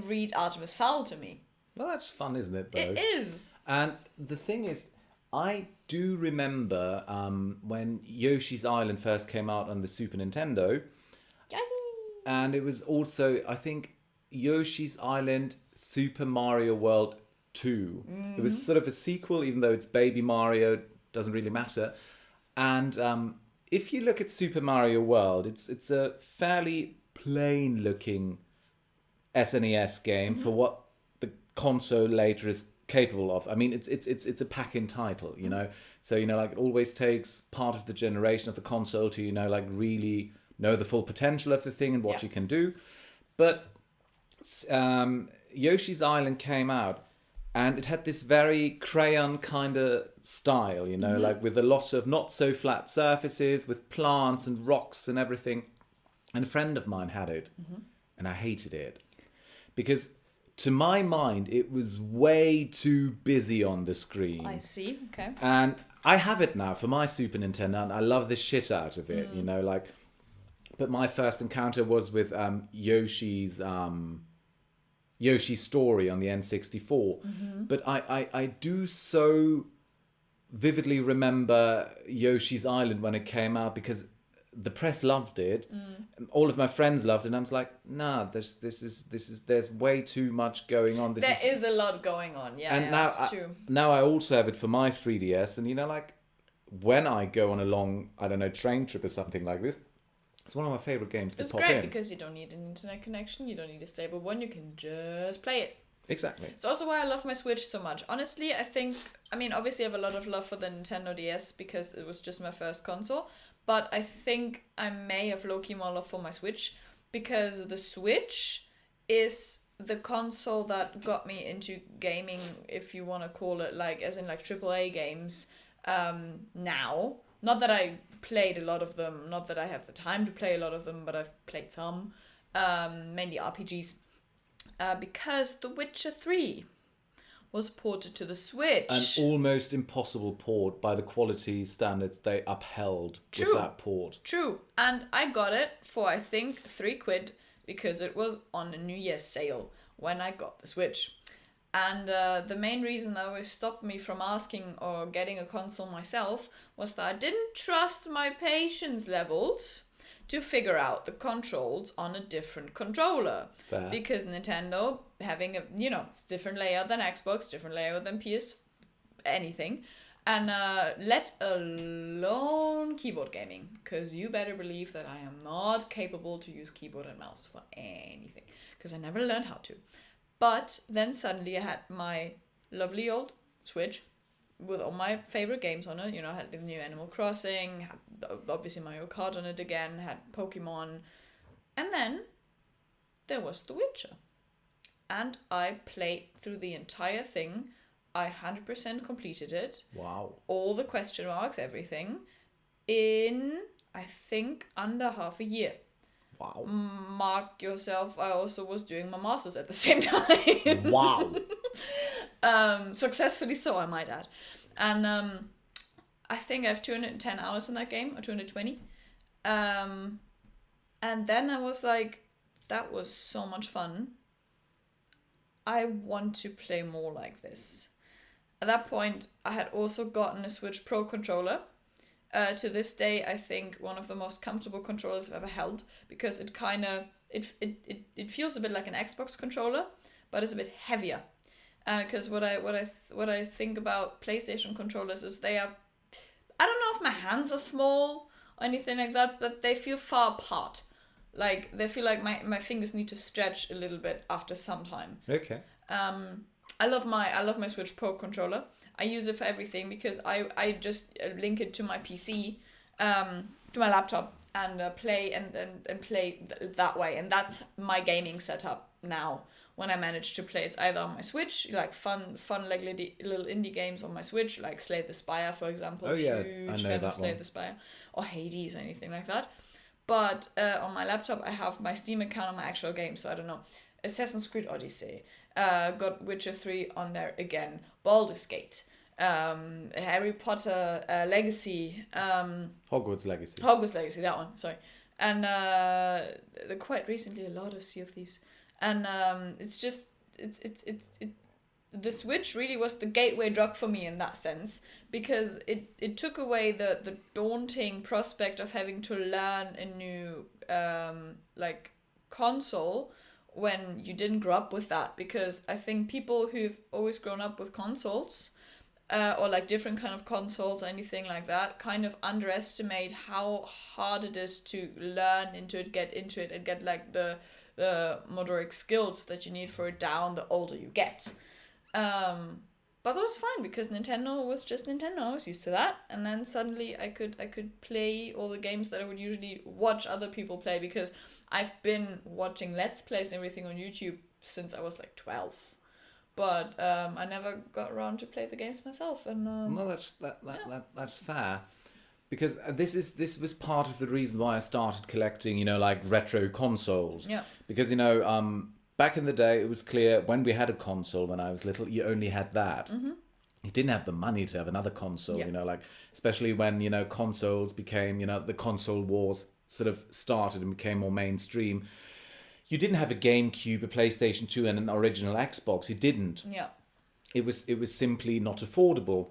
read Artemis Fowl to me. Well, that's fun, isn't it, though? It is. And the thing is, I do remember when Yoshi's Island first came out on the Super Nintendo. And it was also, I think, Yoshi's Island Super Mario World 2. It was sort of a sequel, even though it's Baby Mario, doesn't really matter. And if you look at Super Mario World, it's a fairly plain-looking SNES game for what the console later is capable of. I mean, it's a pack-in title, you know. So like it always takes part of the generation of the console to like really know the full potential of the thing and what you can do. But Yoshi's Island came out, and it had this very crayon kind of style, like with a lot of not so flat surfaces, with plants and rocks and everything. And a friend of mine had it, and I hated it because, to my mind, it was way too busy on the screen. I see. Okay. And I have it now for my Super Nintendo, and I love the shit out of it. Like. But my first encounter was with Yoshi's Story on the N64. But I do so vividly remember Yoshi's Island when it came out, because the press loved it. All of my friends loved it, and I was like, nah, there's way too much going on. There is a lot going on. Yeah, and that's true. Now I also have it for my 3DS, and like when I go on a long, I don't know, train trip or something like this, it's one of my favorite games to pop in. It's great because you don't need an internet connection, you don't need a stable one, you can just play it. Exactly. It's also why I love my Switch so much. Honestly, obviously I have a lot of love for the Nintendo DS because it was just my first console, but I think I may have low-key more love for my Switch because the Switch is the console that got me into gaming, if you want to call it, like, as in like AAA games now. Not that I played a lot of them, not that I have the time to play a lot of them, but I've played some, mainly RPGs, because The Witcher 3 was ported to the Switch. An almost impossible port by the quality standards they upheld with that port. True, and I got it for, I think, £3 because it was on a New Year's sale when I got the Switch. And the main reason that always stopped me from asking or getting a console myself was that I didn't trust my patience levels to figure out the controls on a different controller. Fair. Because Nintendo, having it's different layout than Xbox, different layout than PS anything, and let alone keyboard gaming. Because you better believe that I am not capable to use keyboard and mouse for anything. Because I never learned how to. But then suddenly I had my lovely old Switch with all my favorite games on it. I had the new Animal Crossing, had obviously Mario Kart on it again, had Pokemon. And then there was The Witcher. And I played through the entire thing. I 100% completed it. Wow. All the question marks, everything, in, I think, under half a year. Wow. Mark yourself, I also was doing my masters at the same time. Wow. Successfully so, I might add. And I think I have 210 hours in that game, or 220. And then I was like, that was so much fun. I want to play more like this. At that point, I had also gotten a Switch Pro controller. To this day, I think one of the most comfortable controllers I've ever held, because it kind of it feels a bit like an Xbox controller, but it's a bit heavier. Because what I think about PlayStation controllers is they are, I don't know if my hands are small or anything like that, but they feel far apart. Like they feel like my fingers need to stretch a little bit after some time. Okay. I love my Switch Pro controller. I use it for everything because I just link it to my PC, to my laptop, and play and play that way. And that's my gaming setup now. When I manage to play, it's either on my Switch, like fun like little indie games on my Switch, like Slay the Spire, for example. Oh yeah, Huge I know fan that of Slay one. the Spire, or Hades, or anything like that. But on my laptop, I have my Steam account on my actual game, so I don't know. Assassin's Creed Odyssey, got Witcher 3 on there again, Baldur's Gate, Harry Potter Legacy, Hogwarts Legacy. That one, sorry. And quite recently a lot of Sea of Thieves. And it's just, the Switch really was the gateway drug for me in that sense, because it took away the daunting prospect of having to learn a new console when you didn't grow up with that. Because I think people who've always grown up with consoles, or like different kind of consoles or anything like that, kind of underestimate how hard it is to learn into it, get into it, and get like the the motoric skills that you need for it down the older you get. But that was fine because Nintendo was just Nintendo. I was used to that, and then suddenly I could play all the games that I would usually watch other people play, because I've been watching Let's Plays and everything on YouTube since I was like 12. But I never got around to play the games myself. And no, that's fair, because this was part of the reason why I started collecting, like retro consoles. Yeah. Because back in the day, it was clear when we had a console when I was little, you only had that. Mm-hmm. You didn't have the money to have another console. Yeah. Especially when consoles became, the console wars sort of started and became more mainstream. You didn't have a GameCube, a PlayStation 2, and an original Xbox. You didn't. Yeah. It was simply not affordable.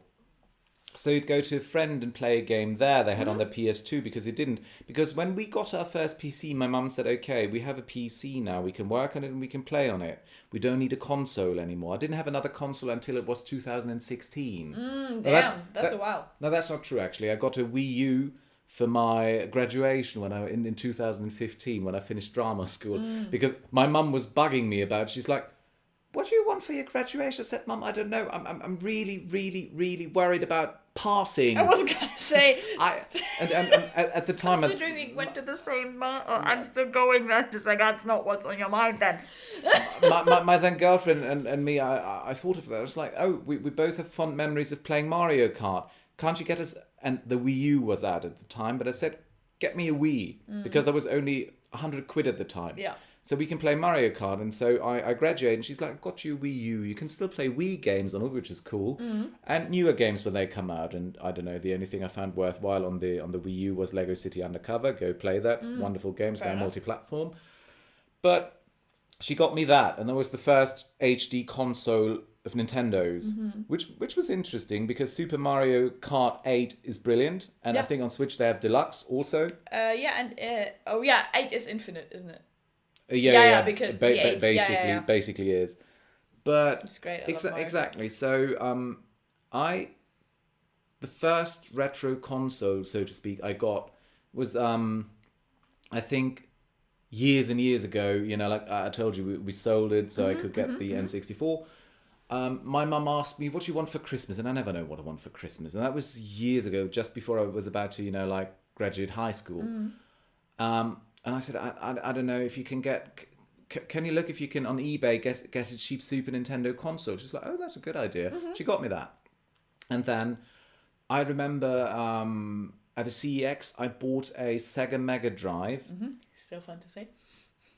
So you'd go to a friend and play a game there they had on their PS2, because it didn't. Because when we got our first PC, my mum said, okay, we have a PC now. We can work on it and we can play on it. We don't need a console anymore. I didn't have another console until it was 2016. That's a while. No, that's not true, actually. I got a Wii U for my graduation in 2015 when I finished drama school, because my mum was bugging me about it. She's like, what do you want for your graduation? I said, Mum, I don't know. I'm really, really, really worried about passing. I was gonna say. And at the time, considering we went to the same, I'm still going. That's not what's on your mind then. my then girlfriend and me, I thought of that. I was like, oh, we both have fond memories of playing Mario Kart. Can't you get us? And the Wii U was out at the time, but I said, get me a Wii, because there was only 100 quid at the time. Yeah. So we can play Mario Kart. And so I graduated, and she's like, I've got you a Wii U. You can still play Wii games on it, which is cool. And newer games when they come out. And I don't know, the only thing I found worthwhile on the Wii U was Lego City Undercover. Go play that. Wonderful games, now multi-platform. But she got me that. And that was the first HD console of Nintendo's, which was interesting, because Super Mario Kart 8 is brilliant. And I think on Switch they have Deluxe also. 8 is infinite, isn't it? Because the 8, basically is, but it's great. Exactly. So the first retro console, so to speak, I got was I think years and years ago. Like I told you, we sold it so I could get the N64. My mum asked me, what do you want for Christmas? And I never know what I want for Christmas, and that was years ago, just before I was about to graduate high school. And I said, I don't know if you can get... Can you look if you can on eBay get a cheap Super Nintendo console? She's like, oh, that's a good idea. She got me that. And then I remember at a CEX, I bought a Sega Mega Drive. Still fun to say.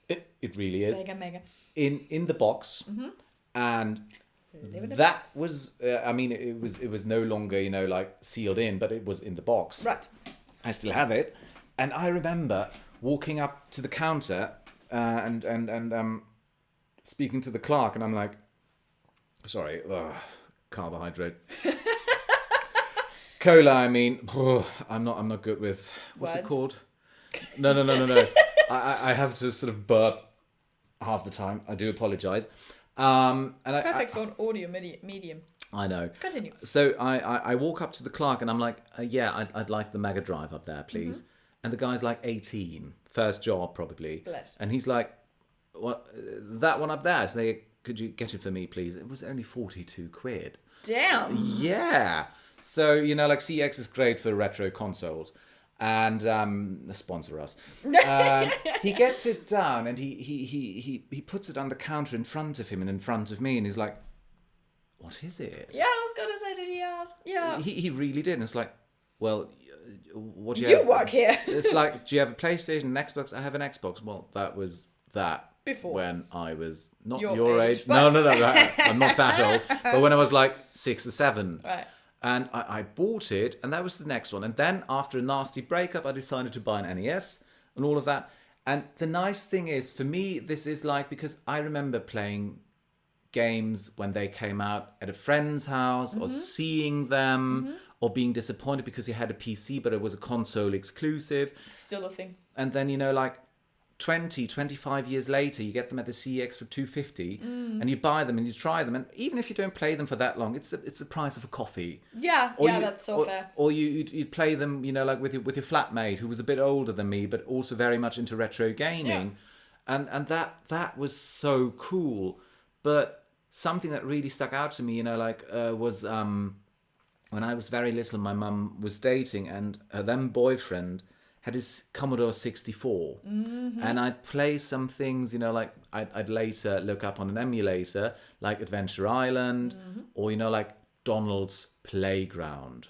It really is. Sega Mega. In the box. And that was... it was no longer, sealed in, but it was in the box. Right. I still have it. And I remember walking up to the counter and speaking to the clerk, and I'm like, sorry, carbohydrate. Cola, I'm not good with, what's Words? It called? No. I have to sort of burp half the time. I do apologize. Perfect for an audio medium. I know. Continue. So I walk up to the clerk and I'm like, I'd like the Mega Drive up there, please. And the guy's like 18, first job probably. Bless. And he's like, what? That one up there? So could you get it for me, please? It was only 42 quid. Damn. Yeah. So, CX is great for retro consoles. And sponsor us. He gets it down and he puts it on the counter in front of him and in front of me. And he's like, what is it? Yeah, I was going to say, did he ask? Yeah. He really did. And it's like, well, what do you have? You work here. It's like, do you have a PlayStation, an Xbox? I have an Xbox. Well, that was that. Before. When I was not Your age. but... No. I'm not that old. But when I was like 6 or 7. Right. And I bought it, and that was the next one. And then after a nasty breakup, I decided to buy an NES and all of that. And the nice thing is, for me, this is like, because I remember playing games when they came out at a friend's house or seeing them or being disappointed because you had a PC, but it was a console exclusive. Still a thing. And then, 25 years later, you get them at the CEX for $2.50 and you buy them and you try them. And even if you don't play them for that long, it's the price of a coffee. Yeah, that's so fair. Or you'd play them, like with your flatmate who was a bit older than me, but also very much into retro gaming. and that was so cool. But something that really stuck out to me, was when I was very little, my mum was dating, and her then boyfriend had his Commodore 64. And I'd play some things, I'd later look up on an emulator, like Adventure Island, or, like Donald's Playground,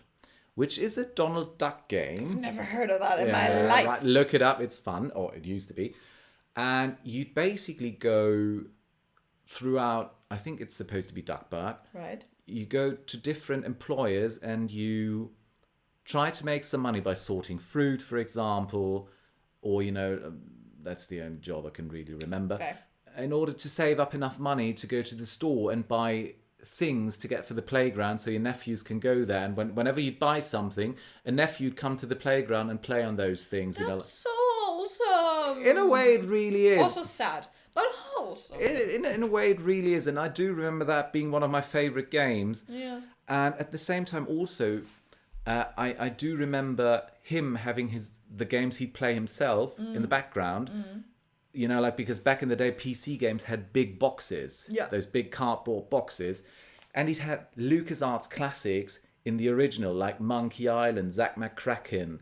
which is a Donald Duck game. I've never heard of that in my life. Right, look it up, it's fun, or it used to be. And you'd basically go throughout, I think it's supposed to be Duckburg. Right. You go to different employers and you try to make some money by sorting fruit, for example, or, that's the only job I can really remember. Okay. In order to save up enough money to go to the store and buy things to get for the playground so your nephews can go there. And whenever you'd buy something, a nephew would come to the playground and play on those things. That's so wholesome. In a way, it really is. Also sad, but wholesome. In a way, it really is. And I do remember that being one of my favourite games. Yeah. And at the same time, also, I do remember him having the games he'd play himself in the background. Because back in the day, PC games had big boxes. Yeah. Those big cardboard boxes. And he'd had LucasArts classics in the original, like Monkey Island, Zack McCracken,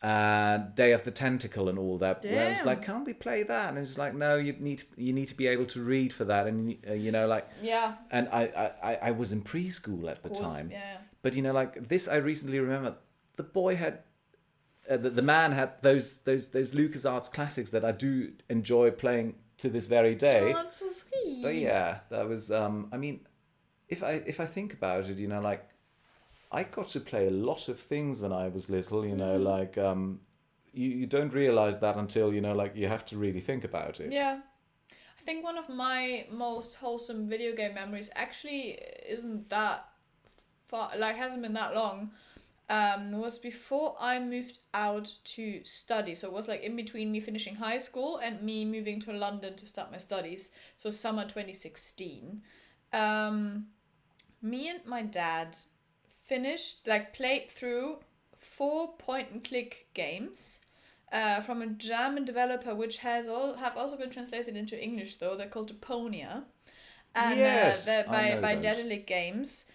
Day of the Tentacle and all that. Damn. Where I was like, can't we play that? And it's like, no, you need to be able to read for that. And, Yeah. And I was in preschool at the time. Yeah. But, this, I recently remember, the boy had, the man had those LucasArts classics that I do enjoy playing to this very day. Oh, that's so sweet. But yeah, that was, if I think about it, I got to play a lot of things when I was little, you don't realize that until, you have to really think about it. Yeah. I think one of my most wholesome video game memories actually isn't that far, hasn't been that long. Was before I moved out to study. So it was in between me finishing high school and me moving to London to start my studies. So summer 2016. Me and my dad played through 4 point-and-click games from a German developer, which have also been translated into English, though. They're called Deponia. And yes, they're by Dedalic Games.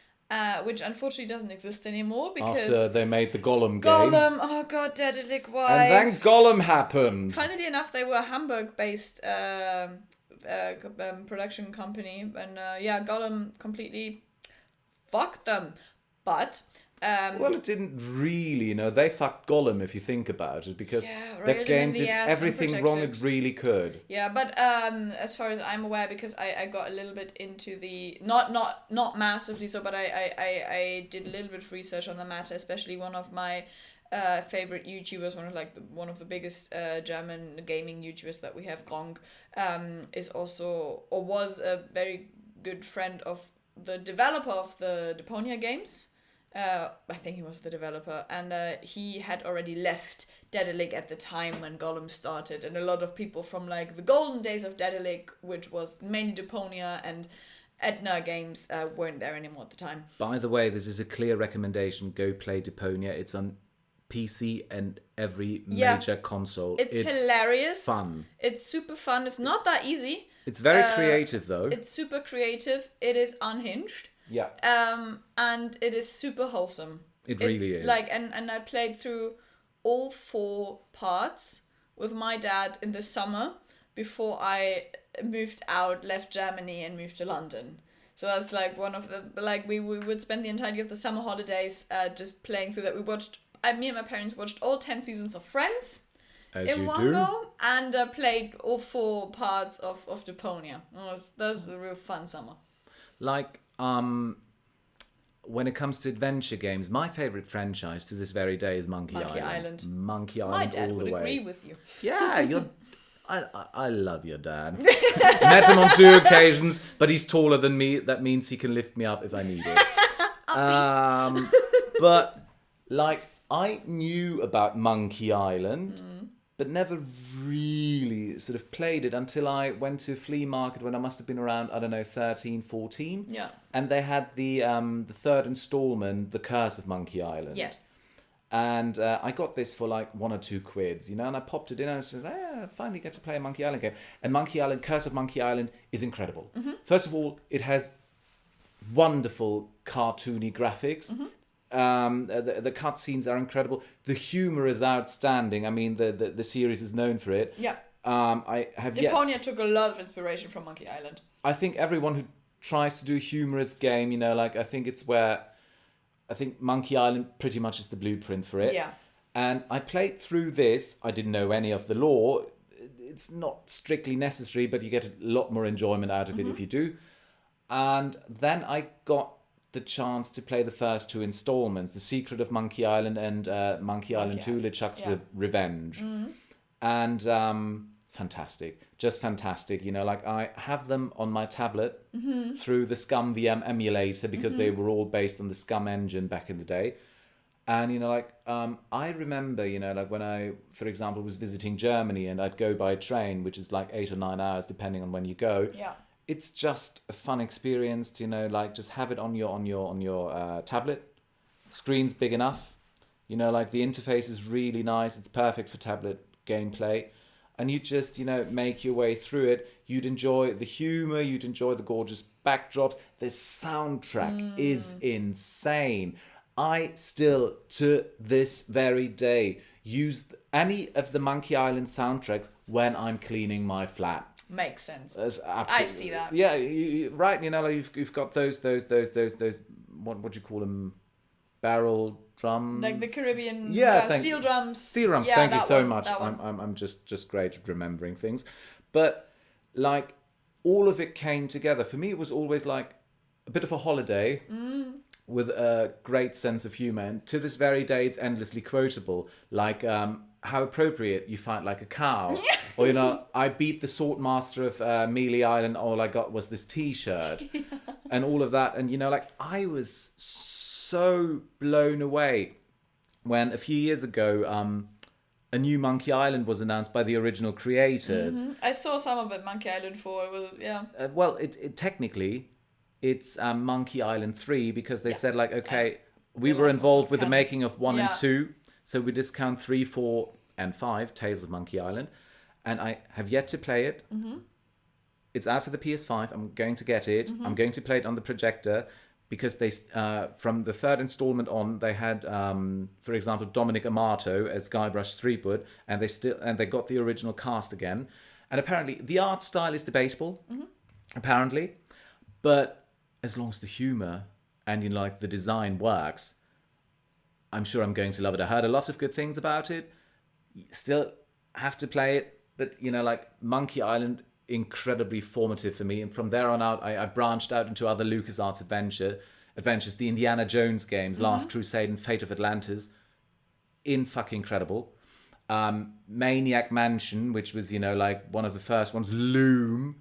Which unfortunately doesn't exist anymore because... After they made the Gollum game. Gollum, oh god, Dedalic, why? And then Gollum happened. Funnily enough, they were a Hamburg-based production company. And Gollum completely fucked them. But... well, it didn't really, they fucked Gollum if you think about it, because that game did everything wrong it really could. Yeah, but as far as I'm aware, because I got a little bit into the not massively so, but I did a little bit of research on the matter, especially one of my favorite YouTubers, one of the biggest German gaming YouTubers that we have, Gronk, is also or was a very good friend of the developer of the Deponia games. I think he was the developer, and he had already left Dedalic at the time when Gollum started, and a lot of people from the golden days of Dedalic, which was mainly Deponia and Edna games, weren't there anymore at the time. By the way, this is a clear recommendation. Go play Deponia. It's on PC and every major console. It's hilarious. Fun. It's super fun. It's not that easy. It's very creative, though. It's super creative. It is unhinged. Yeah. And it is super wholesome. It really is. And I played through all 4 parts with my dad in the summer before I left Germany and moved to London. So that's one of the, we would spend the entirety of the summer holidays just playing through that. Me and my parents watched all 10 seasons of Friends. As in you one do. go, and played all 4 parts of Deponia. That was a real fun summer. When it comes to adventure games, my favourite franchise to this very day is Monkey Island. Monkey Island my dad all the would way. agree with you. Yeah, I love your dad. Met him on 2 occasions, but he's taller than me. That means he can lift me up if I need it. But I knew about Monkey Island, but never really sort of played it until I went to a flea market when I must have been around, 13, 14. Yeah. And they had the 3rd installment, The Curse of Monkey Island. Yes. And I got this for like £1 or £2, you know, and I popped it in and I said, I finally get to play a Monkey Island game. And Curse of Monkey Island is incredible. First of all, it has wonderful cartoony graphics. The cutscenes are incredible. The humor is outstanding. I mean, the series is known for it. Yeah. I have Deponia took a lot of inspiration from Monkey Island. I think everyone who tries to do a humorous game, you know, like I think Monkey Island pretty much is the blueprint for it. Yeah. And I played through this. I didn't know any of the lore. It's not strictly necessary, but you get a lot more enjoyment out of it if you do. And then I got the chance to play the first 2 installments, The Secret of Monkey Island and Monkey Island 2, LeChuck's Revenge. And fantastic, just fantastic. You know, like I have them on my tablet through the Scum VM emulator because they were all based on the Scum engine back in the day. And, you know, like I remember, you know, like when I, for example, was visiting Germany and I'd go by train, which is like 8 or 9 hours, depending on when you go. Yeah. It's just a fun experience to, you know, like just have it on your tablet. Screen's big enough. You know, like the interface is really nice. It's perfect for tablet gameplay. And you just, you know, make your way through it. You'd enjoy the humor. You'd enjoy the gorgeous backdrops. The soundtrack is insane. I still, to this very day, use any of the Monkey Island soundtracks when I'm cleaning my flat. Makes sense. I see that. Yeah, right. You know, like you've got those. What do you call them? Barrel drums. Like the Caribbean. Steel drums. Steel drums. Yeah, thank you so one, much. I'm just great at remembering things, but like all of it came together for me. It was always like a bit of a holiday. With a great sense of humor, and to this very day it's endlessly quotable, like how appropriate you fight like a cow. Or, you know, I beat the sword master of Mealy Island, all I got was this t-shirt. And all of that. And, you know, like I was so blown away when a few years ago a new Monkey Island was announced by the original creators. I saw some of it, Monkey Island 4. Well, it technically it's Monkey Island 3 because they said like, okay, we were involved with the making of 1 and 2, so we discount 3, 4, and 5, Tales of Monkey Island, and I have yet to play it. It's out for the PS5. I'm going to get it. I'm going to play it on the projector because they, from the 3rd installment on, they had, for example, Dominic Amato as Guybrush Threepwood, and they got the original cast again. And apparently, the art style is debatable. Apparently, but as long as the humor and, you know, like the design works, I'm sure I'm going to love it. I heard a lot of good things about it. Still have to play it, but, you know, like Monkey Island, incredibly formative for me. And from there on out, I branched out into other LucasArts adventures, the Indiana Jones games, Last Crusade and Fate of Atlantis. Fucking incredible. Maniac Mansion, which was, you know, like one of the first ones. Loom,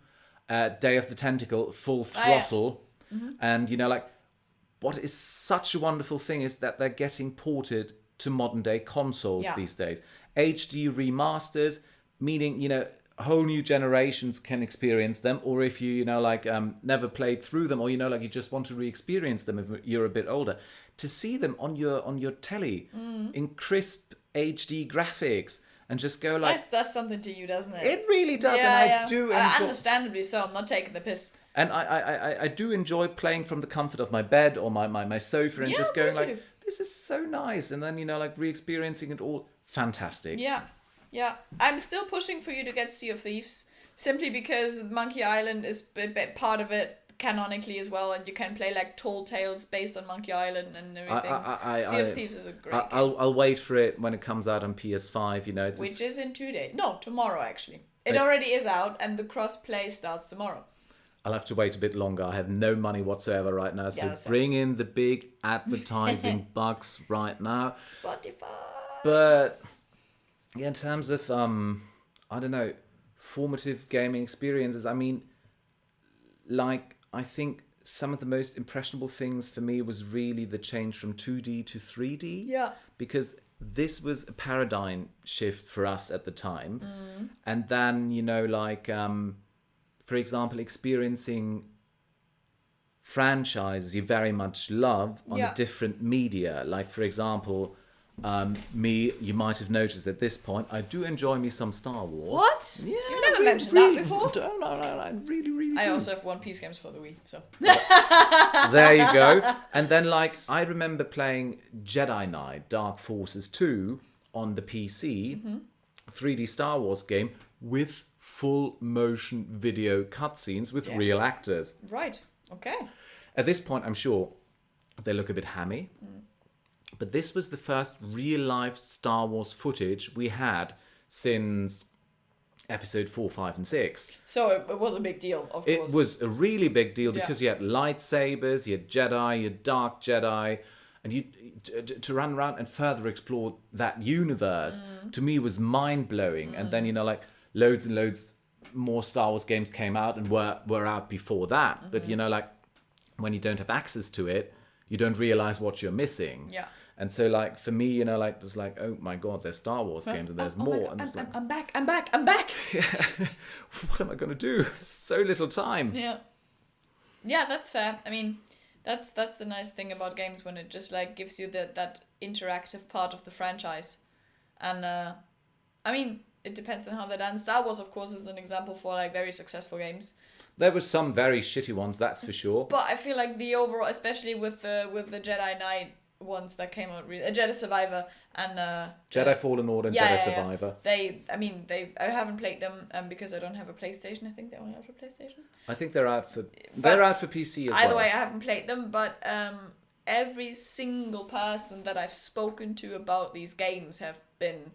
Day of the Tentacle, Full Throttle. And, you know, like what is such a wonderful thing is that they're getting ported to modern day consoles these days. HD remasters, meaning, you know, whole new generations can experience them. Or if you know, like never played through them, or, you know, like you just want to re-experience them if you're a bit older, to see them on your telly in crisp HD graphics. And just go like... That does something to you, doesn't it? It really does, and I do enjoy... Understandably so, I'm not taking the piss. And I do enjoy playing from the comfort of my bed or my sofa and just going like, this is so nice. And then, you know, like re-experiencing it all. Fantastic. Yeah. I'm still pushing for you to get Sea of Thieves. Simply because Monkey Island is part of it canonically as well, and you can play like Tall Tales based on Monkey Island and everything. Sea of Thieves is a great game. I'll wait for it when it comes out on PS5, you know. Which is in 2 days. No, tomorrow actually. It already is out, and the cross-play starts tomorrow. I'll have to wait a bit longer. I have no money whatsoever right now, so bring in the big advertising bucks right now. Spotify. But yeah, in terms of I don't know, formative gaming experiences, I mean, like, I think some of the most impressionable things for me was really the change from 2D to 3D. Yeah. Because this was a paradigm shift for us at the time. And then, you know, like, for example, experiencing franchises you very much love on a different media. Like, for example, You might have noticed at this point, I do enjoy me some Star Wars. What? Yeah, You've never mentioned that before? No, I really I do. also have One Piece games for the Wii, so. There you go. And then, like, I remember playing Jedi Knight Dark Forces 2 on the PC, 3D Star Wars game with full motion video cutscenes with real actors. Right. Okay. At this point, I'm sure they look a bit hammy. But this was the first real-life Star Wars footage we had since episode 4, 5, and 6. So it was a big deal, of course. It was a really big deal because you had lightsabers, you had Jedi, you had Dark Jedi, and you to run around and further explore that universe, to me, was mind-blowing. And then, like, loads and loads more Star Wars games came out and were out before that. But, like, when you don't have access to it, you don't realize what you're missing. Yeah. And so, like, for me, like, there's like, oh my God, there's Star Wars games and there's more. And it's like, I'm back. what am I going to do? So little time. Yeah. Yeah, that's fair. I mean, that's the nice thing about games, when it just, like, gives you that interactive part of the franchise. And, I mean, it depends on how they're done. Star Wars, of course, is an example for, like, very successful games. There were some very shitty ones, that's for sure. But I feel like the overall, especially with the Jedi Knight ones that came out, Jedi Survivor and Jedi Fallen Order and Jedi Survivor. I haven't played them because I don't have a PlayStation. I think they only have a PlayStation. I think they're out for PC as well. Either way, I haven't played them, but every single person that I've spoken to about these games have been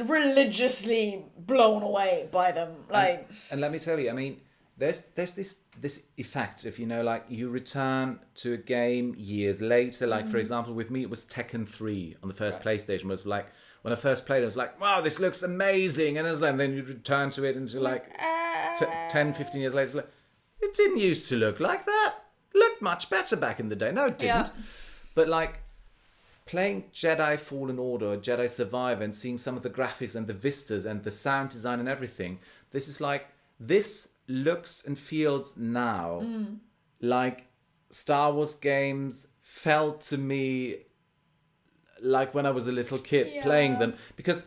religiously blown away by them. Like, and let me tell you, I mean, there's this effect if like you return to a game years later. Like, for example, with me it was Tekken 3 on the first PlayStation. It was like, when I first played it, I was like, wow, this looks amazing. And then you return to it and you're like 10, 15 years later, it's like, it didn't used to look like that. It looked much better back in the day. No, it didn't. But like, playing Jedi Fallen Order or Jedi Survivor and seeing some of the graphics and the vistas and the sound design and everything, this looks and feels now like Star Wars games felt to me like when I was a little kid playing them. Because,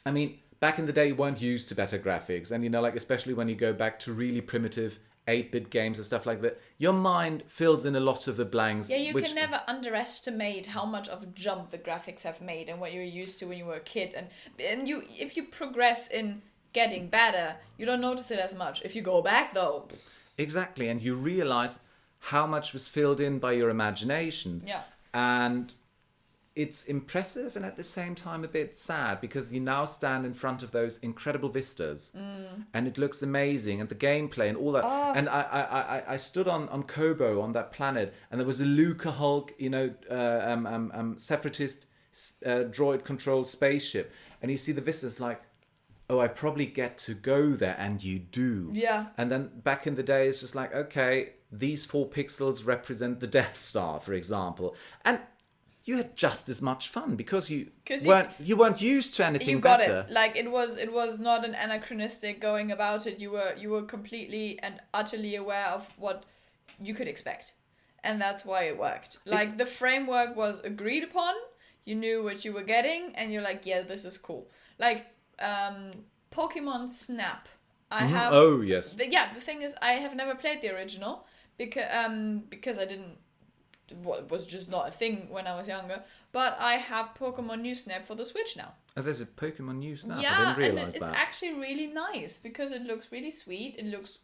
I mean, back in the day, you weren't used to better graphics. And, like, especially when you go back to really primitive 8-bit games and stuff like that, your mind fills in a lot of the blanks. Yeah, you can never underestimate how much of a jump the graphics have made and what you're used to when you were a kid. And you, if you progress in getting better, you don't notice it as much. If you go back, though... Exactly, and you realize how much was filled in by your imagination. Yeah. And it's impressive and at the same time a bit sad, because you now stand in front of those incredible vistas and it looks amazing, and the gameplay and all that. And I stood on Kobo, on that planet, and there was a Luca Hulk, separatist droid controlled spaceship, and you see the vistas like, oh, I probably get to go there, and you do. Yeah. And then back in the day, it's just like, okay, these 4 pixels represent the Death Star, for example. And you had just as much fun because you weren't used to anything better. You got it. Like, it was not an anachronistic going about it. You were completely and utterly aware of what you could expect. And that's why it worked. Like, the framework was agreed upon. You knew what you were getting, and you're like, yeah, this is cool. Like, Pokemon Snap. I have. Oh yes. The thing is, I have never played the original because I didn't. It was just not a thing when I was younger. But I have Pokemon New Snap for the Switch now. Oh, there's a Pokemon New Snap. Yeah, I didn't realize and it's actually really nice because it looks really sweet. It looks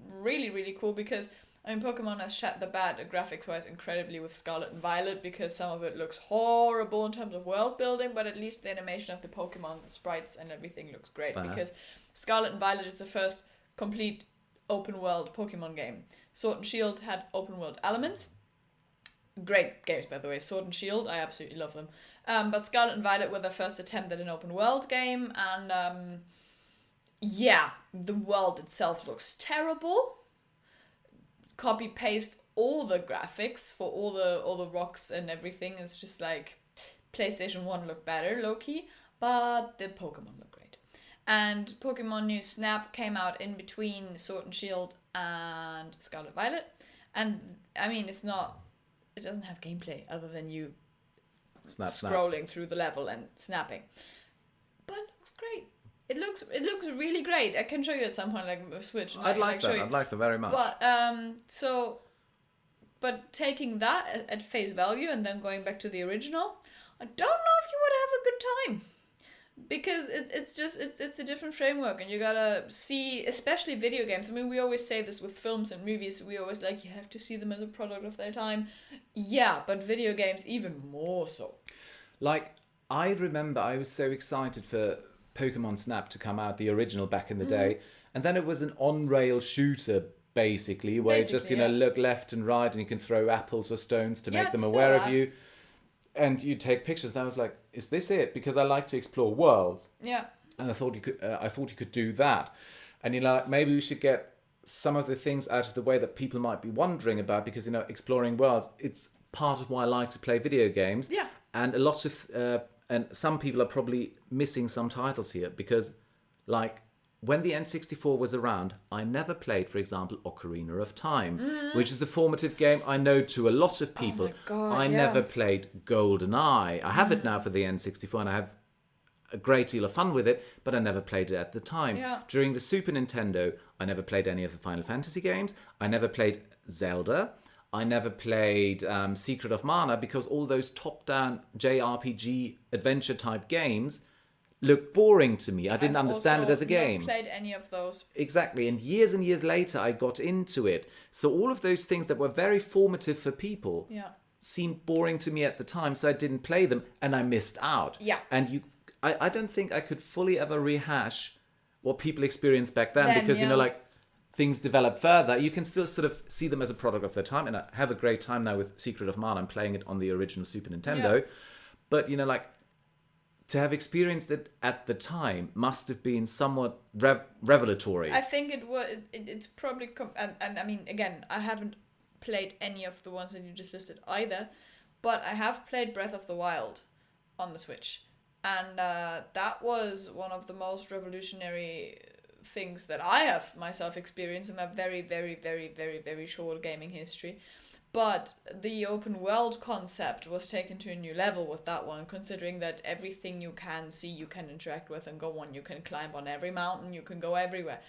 really, really cool because, I mean, Pokemon has shat the bed graphics-wise incredibly with Scarlet and Violet, because some of it looks horrible in terms of world building, but at least the animation of the Pokemon, the sprites and everything looks great. Fair. Because Scarlet and Violet is the first complete open world Pokemon game. Sword and Shield had open world elements. Great games, by the way. Sword and Shield, I absolutely love them. But Scarlet and Violet were the first attempt at an open world game, and the world itself looks terrible. Copy paste all the graphics for all the rocks and everything. It's just like PlayStation 1 looked better, low key, but the Pokemon look great. And Pokemon New Snap came out in between Sword and Shield and Scarlet Violet, and I mean, it doesn't have gameplay other than you snap. scrolling through the level and snapping. But it looks great. It looks really great. I can show you at some point, like a Switch. I'd like that. I'd like that very much. But taking that at face value and then going back to the original, I don't know if you would have a good time. Because it's a different framework, and you gotta see, especially video games. I mean, we always say this with films and movies. We always like, you have to see them as a product of their time. Yeah, but video games even more so. Like, I remember I was so excited for Pokemon Snap to come out, the original back in the day, and then it was an on-rail shooter, basically, where you just, look left and right, and you can throw apples or stones to make them aware of you. And you take pictures. And I was like, "Is this it?" Because I like to explore worlds. Yeah. And I thought you could do that. And like, maybe we should get some of the things out of the way that people might be wondering about, because exploring worlds, it's part of why I like to play video games. Yeah. And a lot of and some people are probably missing some titles here, because like, when the N64 was around, I never played, for example, Ocarina of Time, which is a formative game I know to a lot of people. Oh my God, I never played GoldenEye. I have it now for the N64, and I have a great deal of fun with it, but I never played it at the time. Yeah. During the Super Nintendo, I never played any of the Final Fantasy games. I never played Zelda. I never played Secret of Mana, because all those top-down JRPG adventure-type games looked boring to me. I didn't understand it as a game. I've not played any of those. Exactly. And years later, I got into it. So all of those things that were very formative for people seemed boring to me at the time, so I didn't play them, and I missed out. Yeah. And I don't think I could fully ever rehash what people experienced back then, because, like, things develop further. You can still sort of see them as a product of their time, and I have a great time now with Secret of Mana. I'm playing it on the original Super Nintendo. Yeah. But, like, to have experienced it at the time must have been somewhat revelatory. I think it was. It's probably and I mean, again, I haven't played any of the ones that you just listed either, but I have played Breath of the Wild on the Switch, and that was one of the most revolutionary things that I have myself experienced in my very, very, very, very, very short gaming history. But the open world concept was taken to a new level with that one, considering that everything you can see, you can interact with and go on. You can climb on every mountain, you can go everywhere.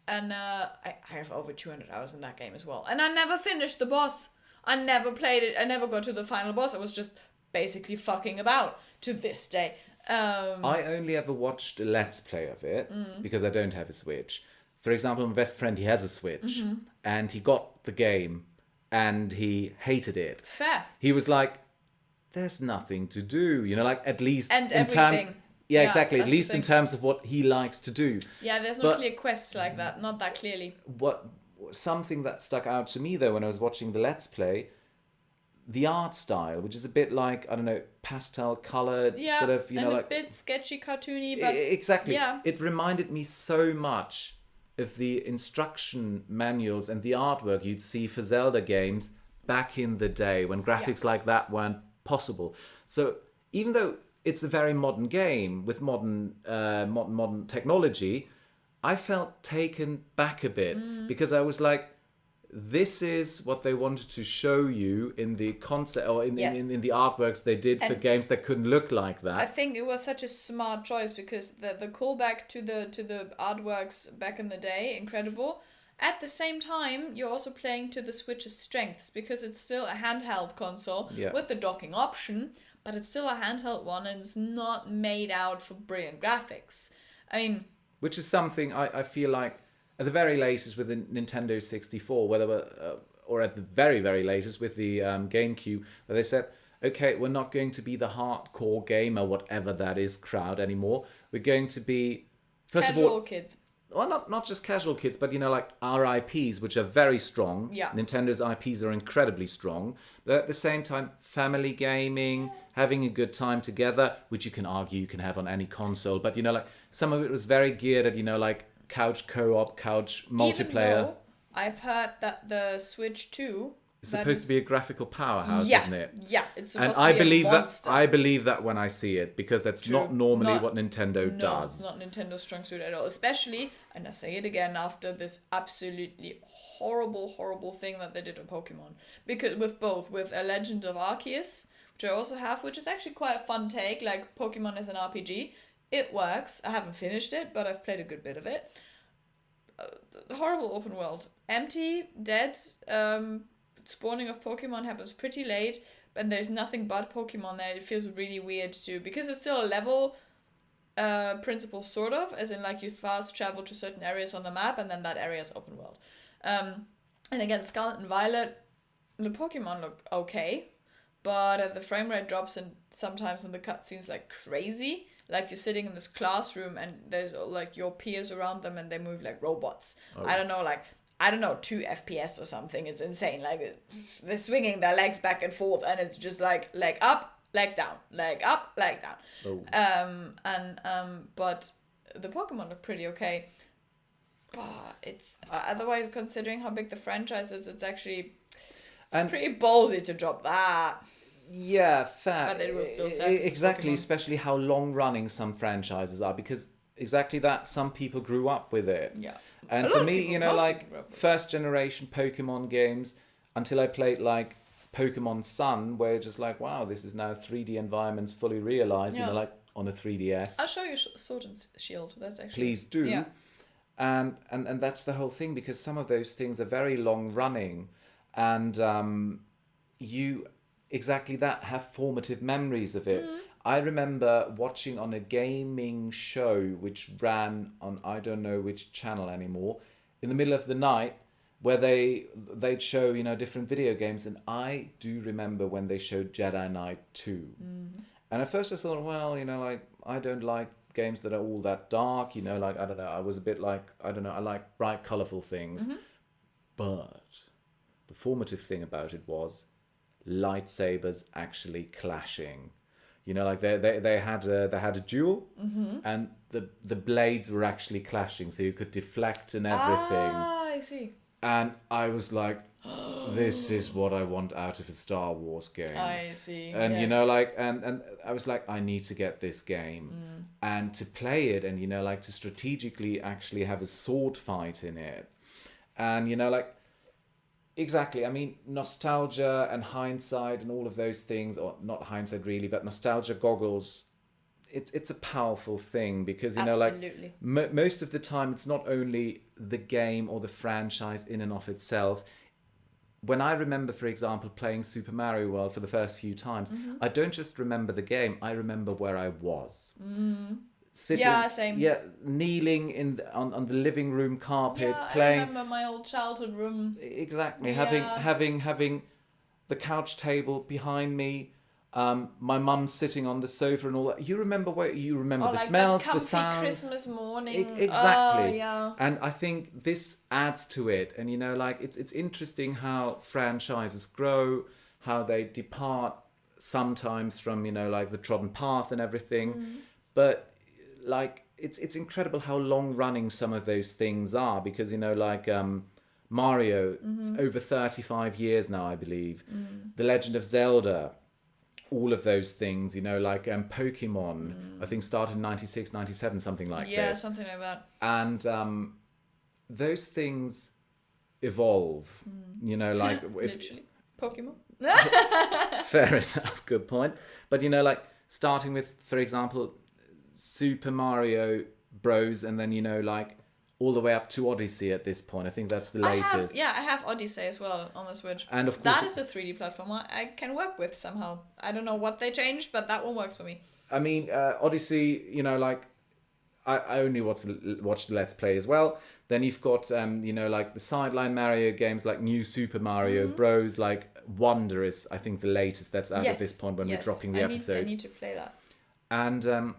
And I have over 200 hours in that game as well. And I never finished the boss. I never played it. I never got to the final boss. I was just basically fucking about to this day. I only ever watched a Let's Play of it because I don't have a Switch. For example, my best friend, he has a Switch, and he got the game, and he hated it. Fair. He was like, there's nothing to do, like, at least and in everything. terms... Yeah, exactly. At least in terms of what he likes to do. Yeah, there's no clear quests like that. Not that clearly. Something that stuck out to me, though, when I was watching the Let's Play, the art style, which is a bit like, I don't know, pastel colored, sort of, and like... a bit sketchy, cartoony, but... Exactly. Yeah. It reminded me so much of the instruction manuals and the artwork you'd see for Zelda games back in the day, when graphics like that weren't possible. So even though it's a very modern game with modern technology, I felt taken back a bit, because I was like, this is what they wanted to show you in the concept, or in the artworks they did for games that couldn't look like that. I think it was such a smart choice, because the callback to the artworks back in the day, incredible. At the same time, you're also playing to the Switch's strengths, because it's still a handheld console with the docking option, but it's still a handheld one, and it's not made out for brilliant graphics. I mean... Which is something I feel like, at the very latest with the Nintendo 64, or at the very, very latest with the GameCube, where they said, okay, we're not going to be the hardcore gamer, whatever that is, crowd anymore. We're going to be, first casual of all... kids. Well, not just casual kids, but, like our IPs, which are very strong. Yeah. Nintendo's IPs are incredibly strong. But at the same time, family gaming, having a good time together, which you can argue you can have on any console. But, like, some of it was very geared at, like, couch co-op, couch multiplayer. Even though I've heard that the Switch 2... It's supposed to be a graphical powerhouse, isn't it? Yeah, it's supposed and to I be believe a monster. I believe that when I see it, because that's not normally what Nintendo does. It's not Nintendo's strong suit at all. Especially, and I say it again, after this absolutely horrible thing that they did on Pokemon. Because with A Legend of Arceus, which I also have, which is actually quite a fun take. Like Pokemon is an RPG. It works. I haven't finished it, but I've played a good bit of it. Horrible open world. Empty, dead. Spawning of Pokemon happens pretty late, and there's nothing but Pokemon there. It feels really weird too, because it's still a level principle, sort of, as in like you fast travel to certain areas on the map, and then that area is open world. And again, Scarlet and Violet, the Pokemon look okay, but the frame rate drops and sometimes in the cutscenes like crazy. Like you're sitting in this classroom and there's like your peers around them and they move like robots. Oh. I don't know, 2 FPS or something. It's insane. Like they're swinging their legs back and forth and it's just like leg up, leg down, leg up, leg down. Oh. But the Pokemon look pretty okay. But it's otherwise, considering how big the franchise is, it's pretty ballsy to drop that. Yeah, fair. But it will still sell. Exactly, especially how long-running some franchises are, because exactly that, some people grew up with it. Yeah. And for me, like first generation Pokemon games, until I played like Pokemon Sun, where you're just like, wow, this is now 3D environments fully realized, like on a 3DS. I'll show you Sword and Shield. That's actually. Please do. Yeah. And that's the whole thing, because some of those things are very long running, and you exactly that have formative memories of it. I remember watching on a gaming show which ran on I don't know which channel anymore, in the middle of the night, where they'd show different video games, and I do remember when they showed Jedi Knight 2. And at first I thought, well, like I don't like games that are all that dark, like I don't know, I was a bit like, I don't know, I like bright colorful things. But the formative thing about it was lightsabers actually clashing. Like they had a duel, and the blades were actually clashing, so you could deflect and everything. Ah, I see. And I was like, this is what I want out of a Star Wars game. I see. And and I was like, I need to get this game and to play it, and like to strategically actually have a sword fight in it, and exactly. I mean, nostalgia and hindsight and all of those things, or not hindsight really, but nostalgia goggles. It's a powerful thing, because Absolutely. Most of the time it's not only the game or the franchise in and of itself. When I remember, for example, playing Super Mario World for the first few times, I don't just remember the game, I remember where I was. Sitting, same. Yeah, kneeling on the living room carpet, playing. I remember my old childhood room. Exactly, having the couch table behind me, my mum sitting on the sofa and all that. You remember the like smells, that the sounds. Christmas morning. Exactly. Oh, yeah. And I think this adds to it. And it's interesting how franchises grow, how they depart sometimes from the trodden path and everything. But it's incredible how long running some of those things are, because Mario, it's over 35 years now, I believe. The Legend of Zelda, all of those things, Pokemon, I think started in 96, 97, something like this. Yeah, something like that. And those things evolve, literally. Pokemon. Fair enough, good point. But starting with, for example, Super Mario Bros, and then all the way up to Odyssey at this point. I think that's the latest. I have Odyssey as well on the Switch. And of course, that is a 3D platformer I can work with somehow. I don't know what they changed, but that one works for me. I mean, Odyssey, I only watch the Let's Play as well. Then you've got, the sideline Mario games like New Super Mario Bros, like Wonder is, I think, the latest that's out at this point when we're dropping the episode. I need to play that. And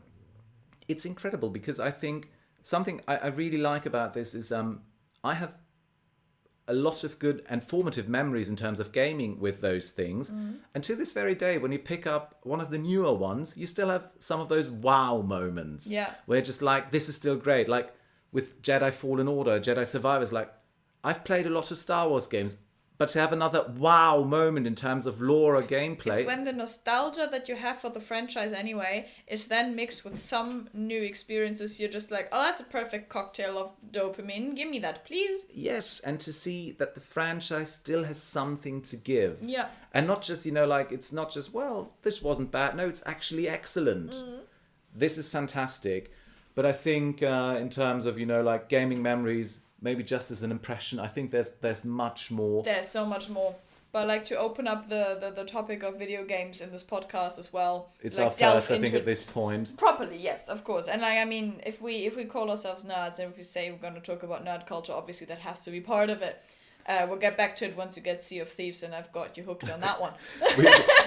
it's incredible, because I think something I really like about this is I have a lot of good and formative memories in terms of gaming with those things. And to this very day, when you pick up one of the newer ones, you still have some of those wow moments. Yeah. Where just like, this is still great. Like with Jedi Fallen Order, Jedi Survivors, like I've played a lot of Star Wars games, but to have another wow moment in terms of lore or gameplay. It's when the nostalgia that you have for the franchise anyway is then mixed with some new experiences. You're just like, oh, that's a perfect cocktail of dopamine. Give me that, please. Yes, and to see that the franchise still has something to give. Yeah. And not just, like, it's not just, well, this wasn't bad. No, it's actually excellent. This is fantastic. But I think in terms of, like gaming memories, maybe just as an impression, I think there's much more. There's so much more. But I like to open up the topic of video games in this podcast as well. It's like, our first, I think, at this point. Properly, yes, of course. And like, I mean, if we call ourselves nerds and if we say we're going to talk about nerd culture, obviously that has to be part of it. We'll get back to it once you get Sea of Thieves, and I've got you hooked on that one.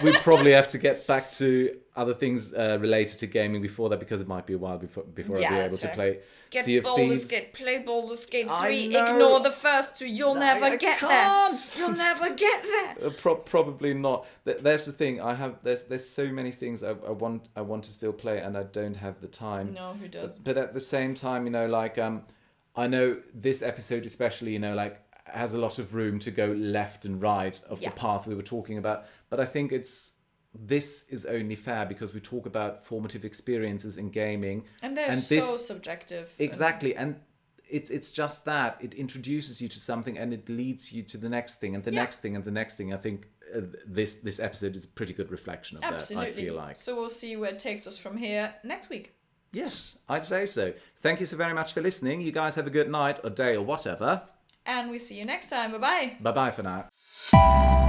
we probably have to get back to other things related to gaming before that, because it might be a while before I'll be able to play Sea of Thieves. Play Baldur's Gate 3, know. Ignore the first two, you'll never get there. Can't. You'll never get there. Probably not. There's the thing. There's so many things I want to still play, and I don't have the time. No, who does? But at the same time, like I know this episode especially, like, has a lot of room to go left and right of the path we were talking about. But I think this is only fair because we talk about formative experiences in gaming. And they're so subjective. Exactly. And it's just that. It introduces you to something and it leads you to the next thing and the next thing and the next thing. I think this episode is a pretty good reflection of that, I feel like. So we'll see where it takes us from here next week. Yes, I'd say so. Thank you so very much for listening. You guys have a good night or day or whatever. And we see you next time. Bye-bye. Bye-bye for now.